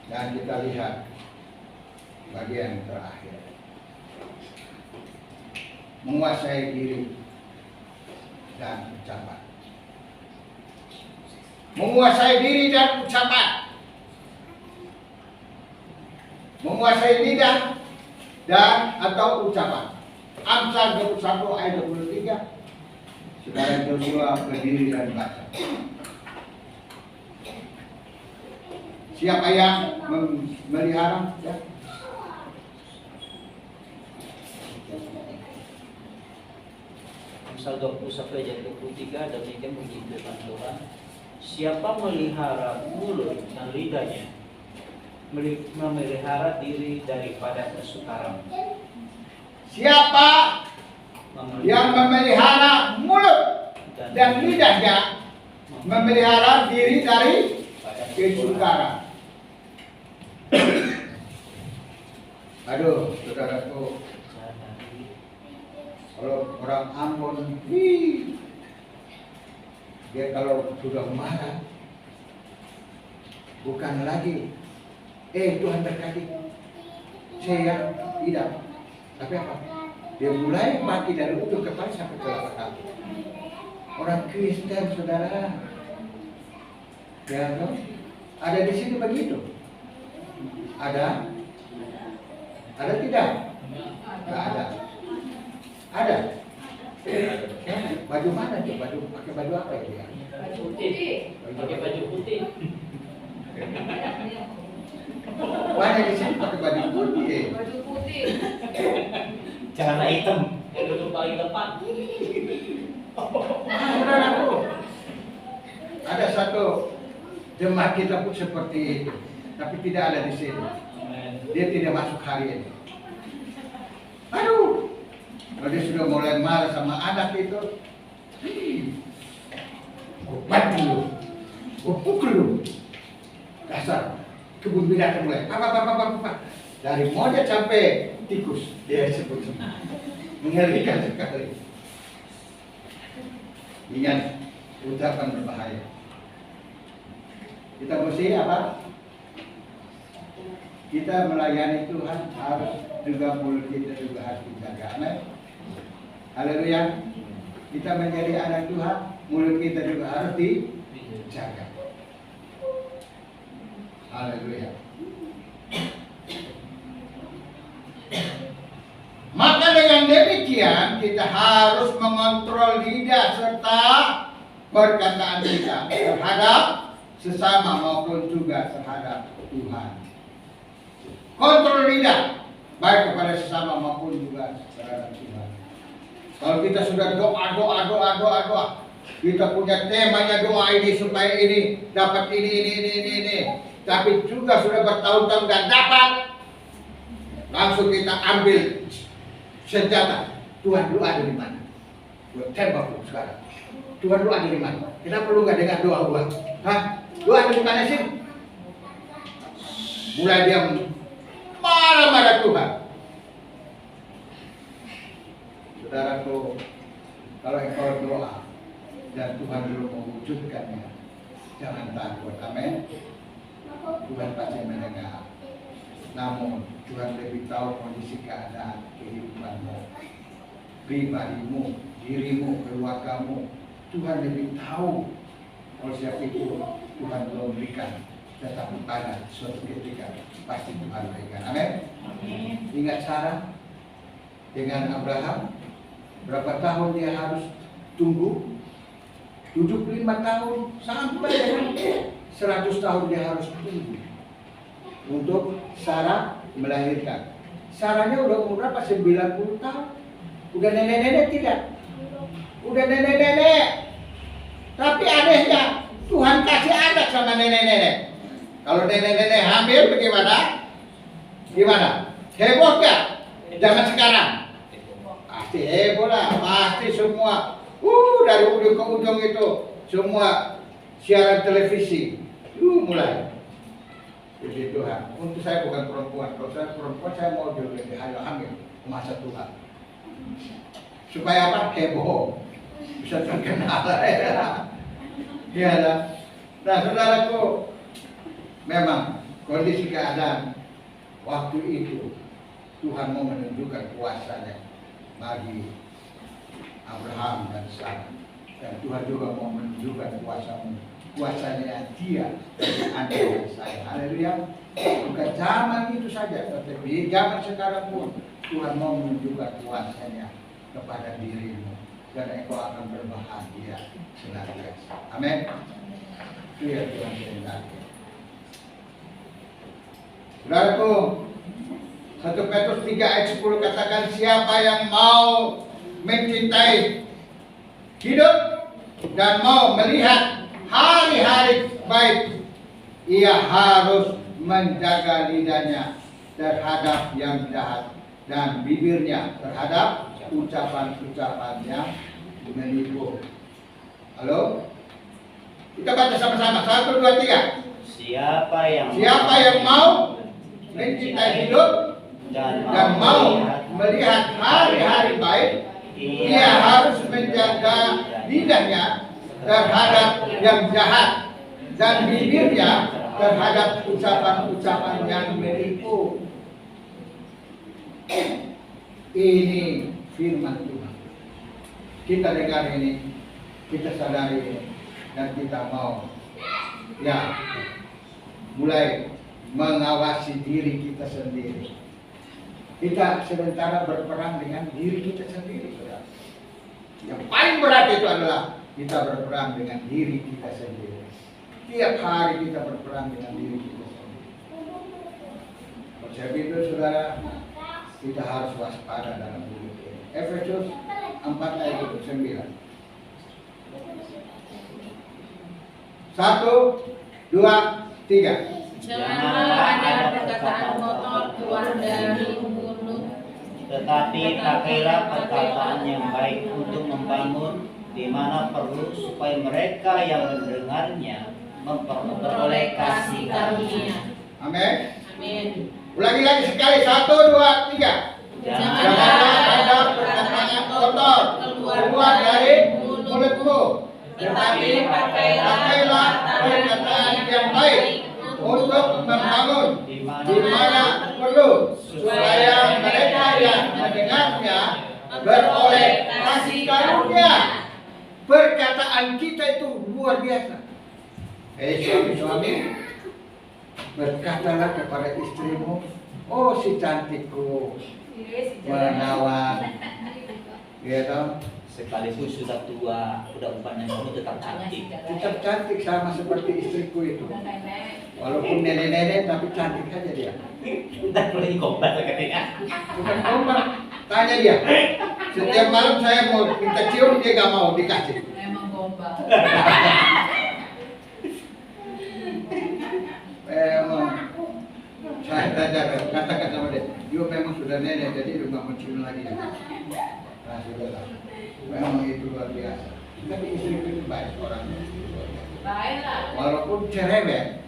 Dan kita lihat bagian terakhir. Menguasai diri dan ucapan. Menguasai diri dan ucapan. Menguasai lidah dan atau ucapan. Amsal 21 ayat 23. Sekarang Joshua berdiri dan baca. Siapa yang memelihara? Ya. Amsal 21 ayat 23, demikian bunyi firman Tuhan. Siapa melihara mulut dan lidahnya, memelihara diri daripada kesukaran. Siapa yang memelihara mulut dan lidahnya, memelihara diri dari kesukaran. Aduh, saudaraku, kalau orang Ambon, dia kalau sudah marah, bukan lagi, Tuhan berkati, saya tidak. Tapi apa? Dia mulai mati dari ujung kepala sampai ke telapak kaki. Orang Kristen, saudara, ya, ada di sini begitu. Ada? Ada tidak? Tidak ada. Ada. Baju mana tuh? Pakai baju apa itu ya? Baju putih. Pakai baju putih. Banyak di sini pakai baju putih. Baju putih. Celana hitam yang duduk paling depan. Saudaraku, ada satu jemaat kita pun seperti itu, tapi tidak ada di sini. Dia tidak masuk hari ini. Aduh, kalau dia sudah mulai marah sama anak itu, gue banting lu, gue pukul lu. Dasar kebun binatang mulai apa. Dari monyet sampai tikus dia sebut semua. Mengerikan sekali. Ingat, ucapan berbahaya. Kita mesti apa? Kita melayani Tuhan harus juga mulut kita juga harus dijaga. Amin. Haleluya. Kita menjadi anak Tuhan, mulut kita juga harus dijaga. Haleluya. Maka dengan demikian kita harus mengontrol lidah serta perkataan kita terhadap sesama maupun juga terhadap Tuhan. Kontrol lidah baik kepada sesama maupun juga terhadap Tuhan. Kalau kita sudah doa, kita punya temanya doa ini supaya ini dapat ini. Tapi juga sudah bertahun-tahun gak dapat, langsung kita ambil senjata. Tuhan doa dari mana? Buat tembak sekarang. Tuhan doa dari mana? Kenapa lu gak dengar doa gua? Hah? Doa dari mana sih? Mulai dia marah-marah Tuhan. Saudaraku, kalau engkau doa dan Tuhan belum mewujudkannya, jangan takut. Amin. Tuhan pasti mendengar. Namun Tuhan lebih tahu kondisi keadaan kehidupanmu, pribadimu, dirimu, keluargamu. Tuhan lebih tahu. Oleh sebab itu Tuhan belum berikan, tetapi pada suatu ketika pasti Tuhan berikan. Amin. Ingat Sarah dengan Abraham, berapa tahun dia harus tunggu? 75 tahun sampai 100 tahun dia harus tunggu untuk Sarah melahirkan. Sarahnya udah umur berapa? 90 tahun. Udah nenek-nenek tidak? Udah nenek-nenek. Tapi anehnya Tuhan kasih anak sama nenek-nenek. Kalau nenek-nenek hamil bagaimana? Gimana? Heboh gak? Zaman sekarang? Pasti heboh lah. Pasti semua. Dari ujung ke ujung itu semua siaran televisi. Mulai. Puji Tuhan. Untuk saya bukan perempuan. Kalau saya perempuan saya mau juga hamil masa Tuhan. Supaya apa? Heboh. Bisa terkenal. Ya. Nah, saudaraku, memang kondisi keadaan waktu itu Tuhan mau menunjukkan kuasanya bagi Abraham dan Sarah, dan Tuhan juga mau menunjukkan kuasanya dia bagi Anda dan saya. Haleluya. Bukan zaman itu saja, tetapi zaman sekarang pun Tuhan mau menunjukkan kuasanya kepada dirimu, dan engkau akan berbahagia senantiasa. Amin. Itu ya Tuhan kehendaki. Saudaraku, 1 Petrus 3 ayat 10 katakan, siapa yang mau mencintai hidup dan mau melihat hari-hari baik, ia harus menjaga lidahnya terhadap yang jahat dan bibirnya terhadap ucapan-ucapan yang menipu. Halo? Kita baca sama-sama. 1, 2, 3. Siapa yang mau mencintai hidup dan mau melihat hari-hari baik, ia harus menjaga lidahnya terhadap yang jahat dan bibirnya terhadap ucapan-ucapan yang menipu. Ini firman Tuhan. Kita dengar ini, kita sadari ini, dan kita mau mulai mengawasi diri kita sendiri. Kita sementara berperang dengan diri kita sendiri, saudara. Yang paling berat itu adalah kita berperang dengan diri kita sendiri. Tiap hari kita berperang dengan diri kita sendiri. Oleh sebab itu, saudara, kita harus waspada dalam hidup ini. Efesus 4 ayat 9. 1, 2, 3. Janganlah ada perkataan kotor keluar dari mulut, Tetapi pakailah perkataan yang baik untuk membangun di mana perlu, supaya mereka yang mendengarnya memperoleh kasih karunia. Amin. Amin. Ulangi lagi sekali. 1, 2, 3. Janganlah ada perkataan kotor keluar dari mulutmu, tetapi pakailah perkataan yang baik untuk membangun di mana perlu, supaya mereka yang mendengarnya beroleh kasih karunia. Perkataan kita itu luar biasa. Suami-suami, berkatalah kepada istrimu, oh si cantikku, menawan, gitu. Sekalipun sudah tua, udah umpannya kamu tetap cantik. Tetap cantik sama seperti istriku itu. Walaupun nenek-nenek tapi cantik aja dia. Kita boleh gombal katanya. Bukan gombal, tanya dia. Setiap malam saya mau minta cium, dia gak mau dikasih. Memang gombal. Memang saya tanya, katakan sama dia, you memang sudah nenek, jadi lu gak mau cium lagi. Nah, sudah. Memang itu luar biasa. Tapi istriku itu baik orangnya. Baiklah. Walaupun cerewet,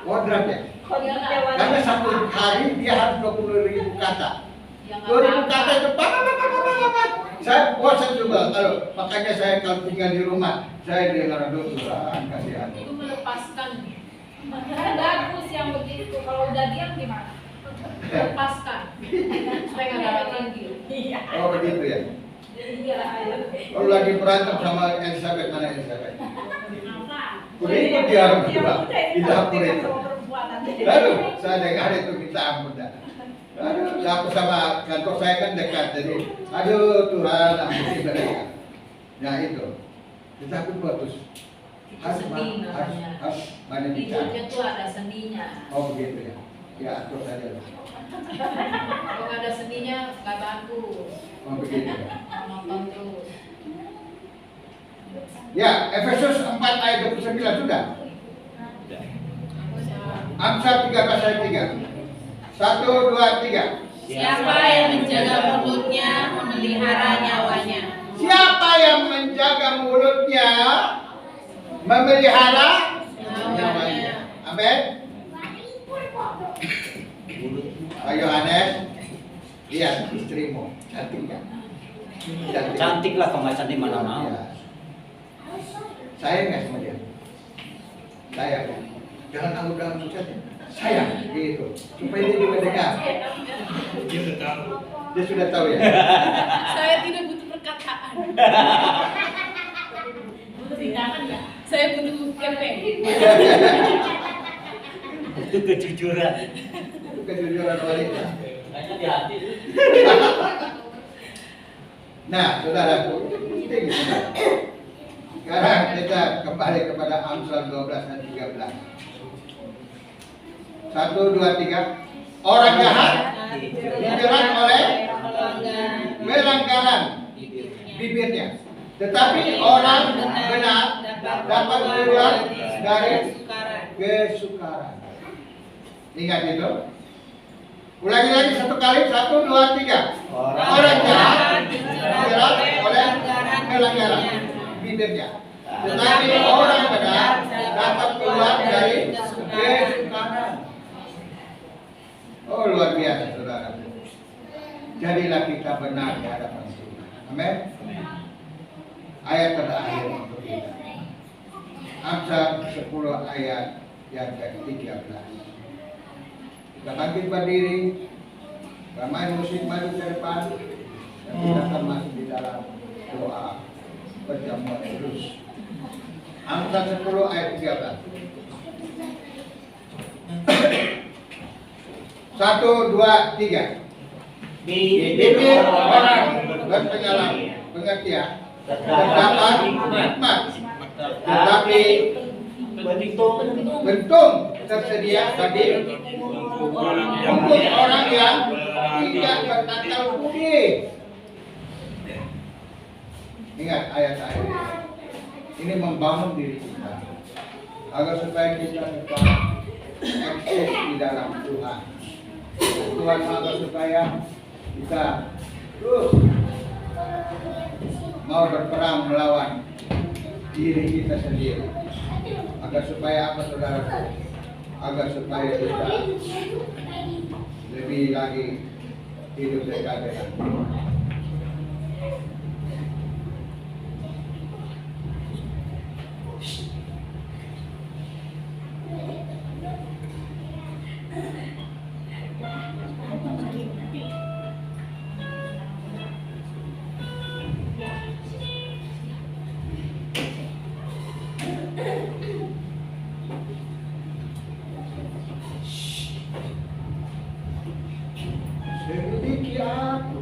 kodrat ya. Karena satu hari dia harus 20.000 kata. 20 kata itu apa? Saya bosan juga kalau makanya saya kalau tinggal di rumah saya dengar dosa kasihan. Itu melepaskan. Bagus yang begitu. Kalau udah diam gimana? Lepaskan. Supaya nggak dapat lagi. Iya. Oh begitu ya. Iya, ayo. Kalau lagi berantem sama Elizabeth, mana Elizabeth? Apa? Udah ikut dia berdua di dapur itu. Lalu saya dengar itu kita ampun dah. Aduh, aku sama kantor saya kan dekat, jadi aduh Tuhan ampuni mereka. Nah itu, kita pun bagus. Harus banyak bicara. Hidupnya tuh ada seninya. Oh begitu ya. Ya atur saja. Kalau nggak ada seninya nggak bagus. Oh begitu ya. Nonton terus. Ya, Efesus 4 ayat 29 sudah. Amsal 13 ayat 3. 1, 2, 3. Siapa yang menjaga mulutnya memelihara nyawanya. Siapa yang menjaga mulutnya memelihara nyawanya. Amin. Ayo Anes, lihat istrimu cantik kan? Cantik lah kemasan di mana mau. Ya. Sayang nggak sama dia? Sayang. Jangan anggur-anggur saja. Sayang, gitu. Supaya dia juga dengar. Dia sudah tahu ya. Saya tidak butuh perkataan. Butuh tindakan nggak? Saya butuh campaign. Itu kejujuran. Itu kejujuran wanita. Hanya di hati. Nah, saudaraku, penting gitu. Sekarang kita kembali kepada Amsal 12 dan 13. 1, 2, 3. Orang jahat dijerat oleh melanggaran bibirnya, tetapi orang benar dapat keluar dari kesukaran. Ingat itu. Ulangi lagi satu kali. 1, 2, 3. Orang jahat dijerat oleh melanggaran bibirnya, tetapi orang benar dapat keluar dari kesukaran. Oh luar biasa saudara. Jadilah kita benar di hadapan Tuhan. Amin. Ayat terakhir untuk kita. Amsal 10 ayat yang ke-13. Kita bangkit berdiri, bermain musik maju ke depan, dan kita akan masuk di dalam doa perjamuan kudus. Amsal 10 ayat 13. 1, 2, 3. Di bibir orang berpengertian terdapat hikmat, tetapi bentung tersedia bagi untuk orang yang tidak berakal budi. Ingat ayat-ayat. ini membangun diri kita agar supaya kita tetap eksis di dalam Tuhan. Tuhan agar supaya kita terus mau berperang melawan diri kita sendiri, agar supaya apa saudara? Agar supaya kita lebih lagi hidup dekat dengan Tuhan. Sedikit aku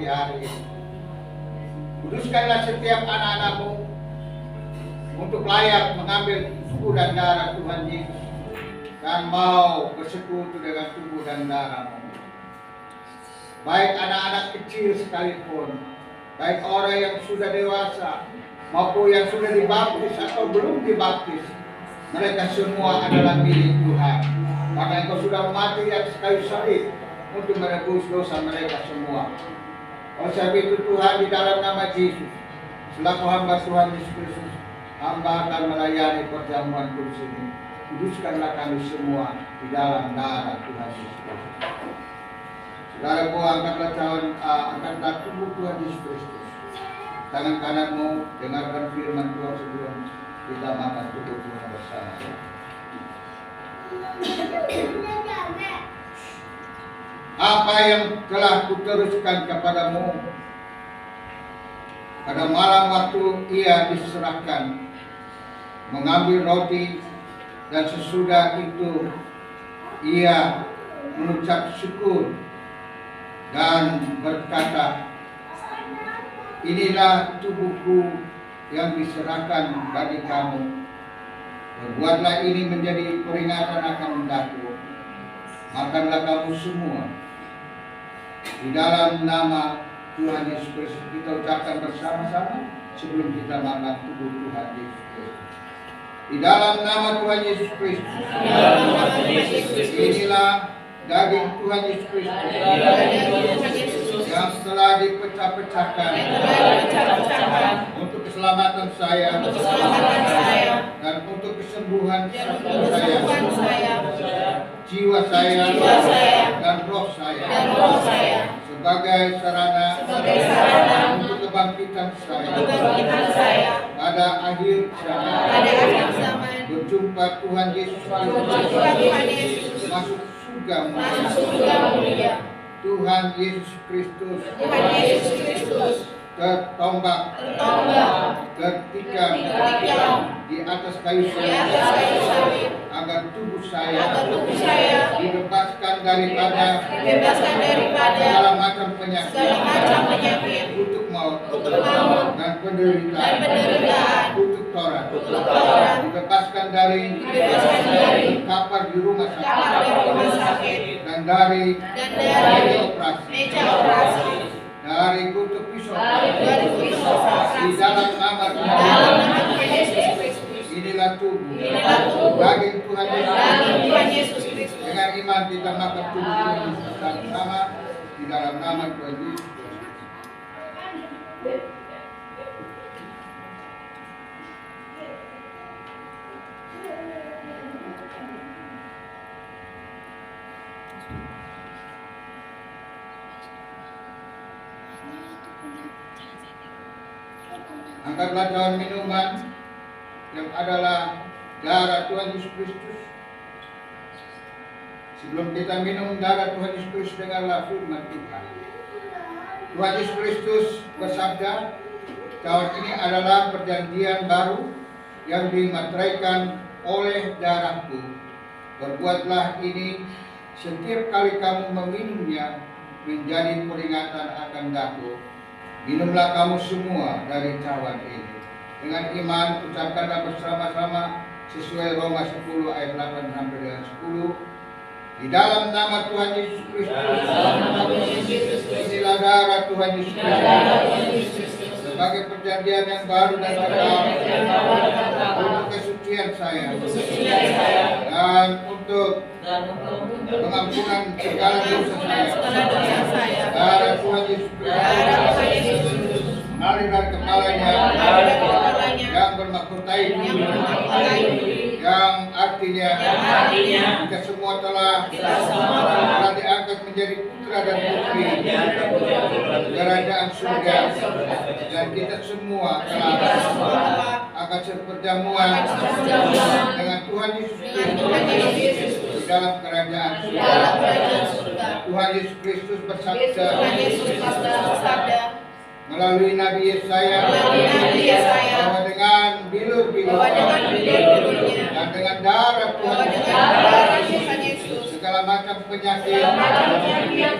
pagi hari ini. Kuduskanlah setiap anak-anakmu untuk layak mengambil tubuh dan darah Tuhan Yesus dan mau bersekutu dengan tubuh dan darah-Mu. Baik anak-anak kecil sekalipun, baik orang yang sudah dewasa maupun yang sudah dibaptis atau belum dibaptis, mereka semua adalah milik Tuhan. Maka Engkau sudah mati di atas kayu salib untuk menebus dosa mereka semua. Oleh sebab itu Tuhan, di dalam nama Yesus, selaku hamba Tuhan Yesus Kristus, hamba akan melayani perjamuan kudus ini. Kuduskanlah kami semua di dalam darah Tuhan Yesus Kristus. Saudaraku, angkatlah tubuh Tuhan Yesus Kristus. Tangan kananmu, dengarkan firman Tuhan sebelum kita makan tubuh Tuhan bersama. Apa yang telah kuteruskan kepadamu pada malam waktu ia diserahkan, mengambil roti, dan sesudah itu ia mengucap syukur dan berkata, inilah tubuhku yang diserahkan bagi kamu. Berbuatlah ini menjadi peringatan akan daku. Makanlah kamu semua. Di dalam nama Tuhan Yesus Kristus kita ucapkan bersama-sama sebelum kita makan tubuh Tuhan Yesus Kristus. Di dalam nama Tuhan Yesus Kristus. Inilah daging Tuhan Yesus Kristus yang telah dipecah-pecahkan untuk keselamatan saya dan untuk kesembuhan saya, jiwa saya dan roh saya sebagai sarana untuk kebangkitan saya pada akhir zaman. Berjumpa Tuhan Yesus masuk surga mulia. Tuhan Yesus Kristus tertombak ketika di atas kayu salib agar tubuh saya dibebaskan daripada segala macam penyakit, kutuk maut dan penderitaan, kutuk Taurat, dibebaskan dari kapar di rumah sakit dan dari meja operasi, dari kutuk pisau di dalam nama Tuhan Yesus. Inilah tubuh daging Tuhan Yesus. Dengan iman kita makan tubuh Tuhan Yesus bersama di dalam nama Tuhan Yesus. Angkatlah daun minuman yang adalah darah Tuhan Yesus Kristus. Sebelum kita minum darah Tuhan Yesus Kristus, dengarlah firman Tuhan. Tuhan Yesus Kristus bersabda, cawan ini adalah perjanjian baru yang dimateraikan oleh darahku. Berbuatlah ini setiap kali kamu meminumnya menjadi peringatan akan daku. Minumlah kamu semua dari cawan ini. Dengan iman ucapkanlah bersama-sama sesuai Roma 10 ayat 8 sampai dengan 10. Di dalam nama Tuhan Yesus Kristus, inilah darah Tuhan Yesus Kristus sebagai perjanjian yang baru dan kekal untuk kesucian saya dan untuk pengampunan segala dosa saya. Darah Tuhan Yesus Kristus mengalir dari kepalanya yang bermahkota ini, yang artinya kita semua telah diangkat menjadi putra dan putri kerajaan surga, dan kita semua telah akan seperjamuan dengan Tuhan Yesus Kristus di dalam kerajaan surga. Tuhan Yesus Kristus bersabda melalui Nabi Yesaya bahwa dengan bilur-bilur dan dengan darah Tuhan Yesus segala macam penyakit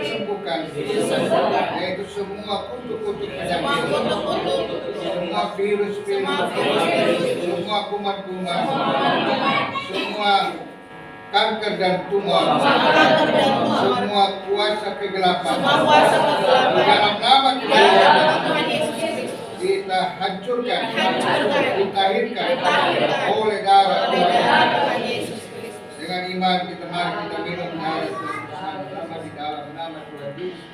disembuhkan. disembuhkan, yaitu semua kutuk-kutuk Semua penyakit, kutuk-kutuk, semua virus-virus, semua kuman-kuman, semua kanker dan tumor, semua kuasa kegelapan, semua kuasa kegelapan, di dalam nama di dalam Tuhan nama Tuhan Yesus Kristus, kita hancurkan, hancurkan, ditahirkan ditahirkan oleh darah oleh Tuhan. darah Tuhan Yesus Kristus. Dengan iman kita mari kita minum darah Tuhan bersama-sama di dalam nama Tuhan Yesus.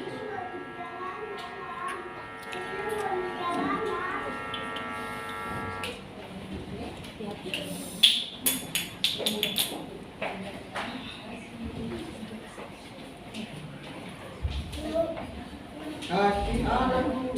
Kasih Allahku.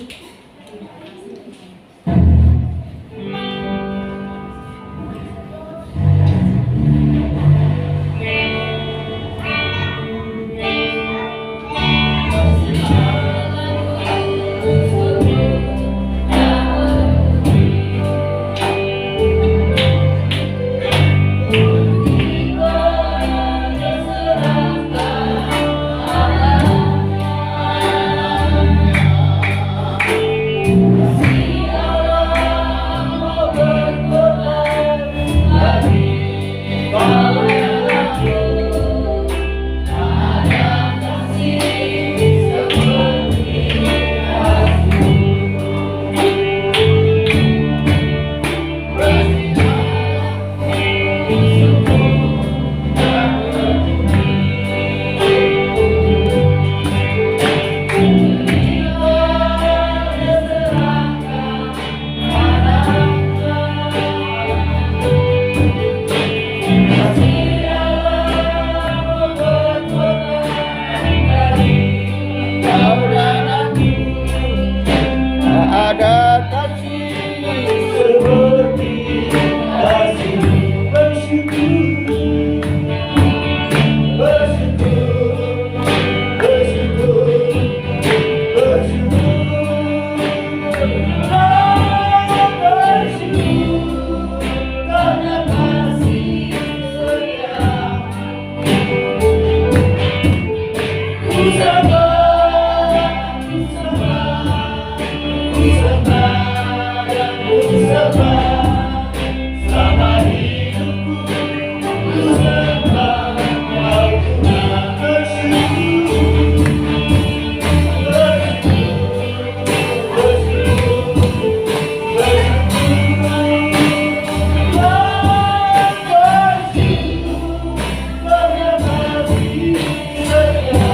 Ada kasih seperti kasih bersyukur, bersyukur, bersyukur, bersyukur, bersyukur karena kasih setia. Ku sabar, ku sabar, ku sabar dan ku sabar selama hidupku. Ku sabar, kau Tuhan bersyukur, bersyukur, bersyukur, bersyukur, karena kasih setia.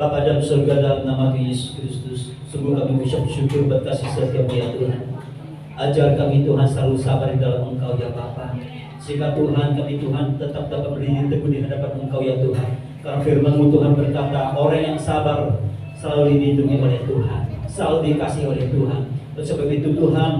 Bapa dalam surga, dalam nama Tuhan Yesus Kristus, sungguh kami mengucap syukur berkasih setiap ya Tuhan. Ajar kami Tuhan selalu sabar di dalam Engkau ya Bapa, sehingga Tuhan kami Tuhan tetap dapat berdiri teguh di hadapan Engkau ya Tuhan. Karena firman-Mu Tuhan berkata, orang yang sabar selalu dilindungi oleh Tuhan, selalu dikasih oleh Tuhan. Oleh sebab itu Tuhan,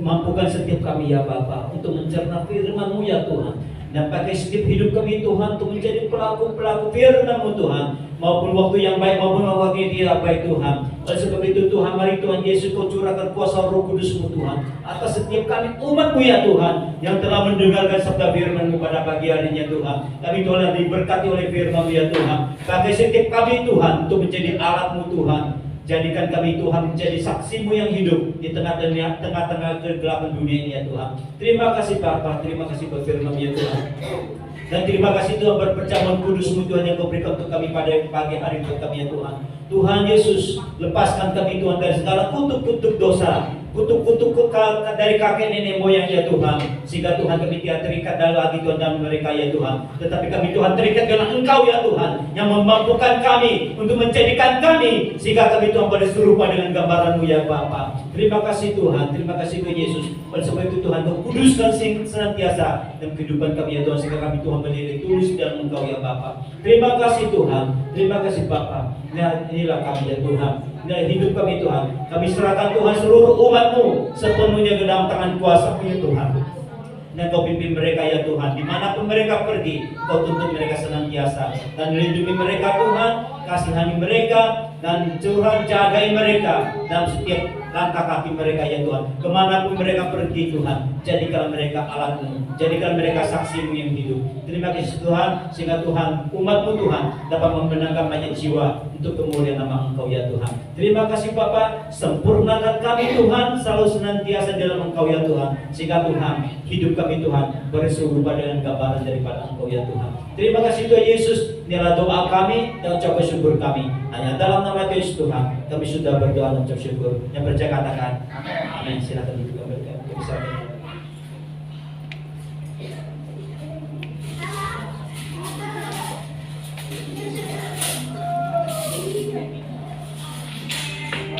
mampukan setiap kami ya Bapa untuk mencerna firman-Mu ya Tuhan, dan pakai setiap hidup kami Tuhan untuk menjadi pelaku-pelaku firman-Mu Tuhan, maupun waktu yang baik maupun waktu yang tidak baik Tuhan. Oleh sebab itu Tuhan, mari Tuhan Yesus Kau curahkan kuasa Roh Kudus-Mu Tuhan atas setiap kami umat-Mu ya Tuhan, yang telah mendengarkan sabda firman-Mu pada pagi hari ini ya Tuhan. Kami Tuhan diberkati oleh firman-Mu ya Tuhan. Pakai setiap kami Tuhan untuk menjadi alat-Mu Tuhan. Jadikan kami Tuhan menjadi saksi-Mu yang hidup di tengah-tengah kegelapan dunia ini ya Tuhan. Terima kasih Bapa, terima kasih buat firman-Mu ya Tuhan. Dan terima kasih Tuhan berpercaman kudus-Mu Tuhan yang Kau berikan untuk kami pada pagi hari untuk kami ya Tuhan. Tuhan Yesus, lepaskan kami Tuhan dari segala kutuk-kutuk dosa. kutuk-kutuk dari kakek nenek moyang ya Tuhan, sehingga Tuhan kami tidak terikat lagi Tuhan dalam mereka ya Tuhan, tetapi kami Tuhan terikat dengan Engkau ya Tuhan, yang memampukan kami untuk menjadikan kami, sehingga kami Tuhan pada serupa dengan gambaran-Mu ya Bapa. Terima kasih Tuhan, terima kasih Tuhan Yesus. Oleh sebab itu Tuhan, Kau kuduskan senantiasa dalam kehidupan kami ya Tuhan, sehingga kami Tuhan berdiri tulus dalam Engkau ya Bapa. Terima kasih Tuhan, terima kasih Bapa. Nah, inilah kami ya Tuhan, inilah hidup kami Tuhan. Kami serahkan Tuhan seluruh umat-Mu sepenuhnya ke dalam tangan kuasa-Mu ya Tuhan. Dan Kau pimpin mereka ya Tuhan, dimanapun mereka pergi, Kau tuntun mereka senantiasa, dan lindungi mereka Tuhan, kasihani mereka, dan Tuhan jagai mereka dalam setiap langkah kaki mereka ya Tuhan. Kemanapun mereka pergi Tuhan, jadikan mereka alat-Mu, jadikan mereka saksi-Mu yang hidup. Terima kasih Tuhan, sehingga Tuhan, umat-Mu Tuhan dapat memenangkan banyak jiwa untuk kemuliaan nama Engkau ya Tuhan. Terima kasih Bapa, sempurnakan kami Tuhan, selalu senantiasa dalam Engkau ya Tuhan, sehingga Tuhan, hidup kami Tuhan berserupa dengan gambaran daripada Engkau ya Tuhan. Terima kasih Tuhan Yesus, inilah doa kami dan ucapan syukur kami. Hanya dalam nama Yesus Tuhan, kami sudah berdoa dan ucap syukur. Yang percaya katakan amin. Silakan duduk kembali.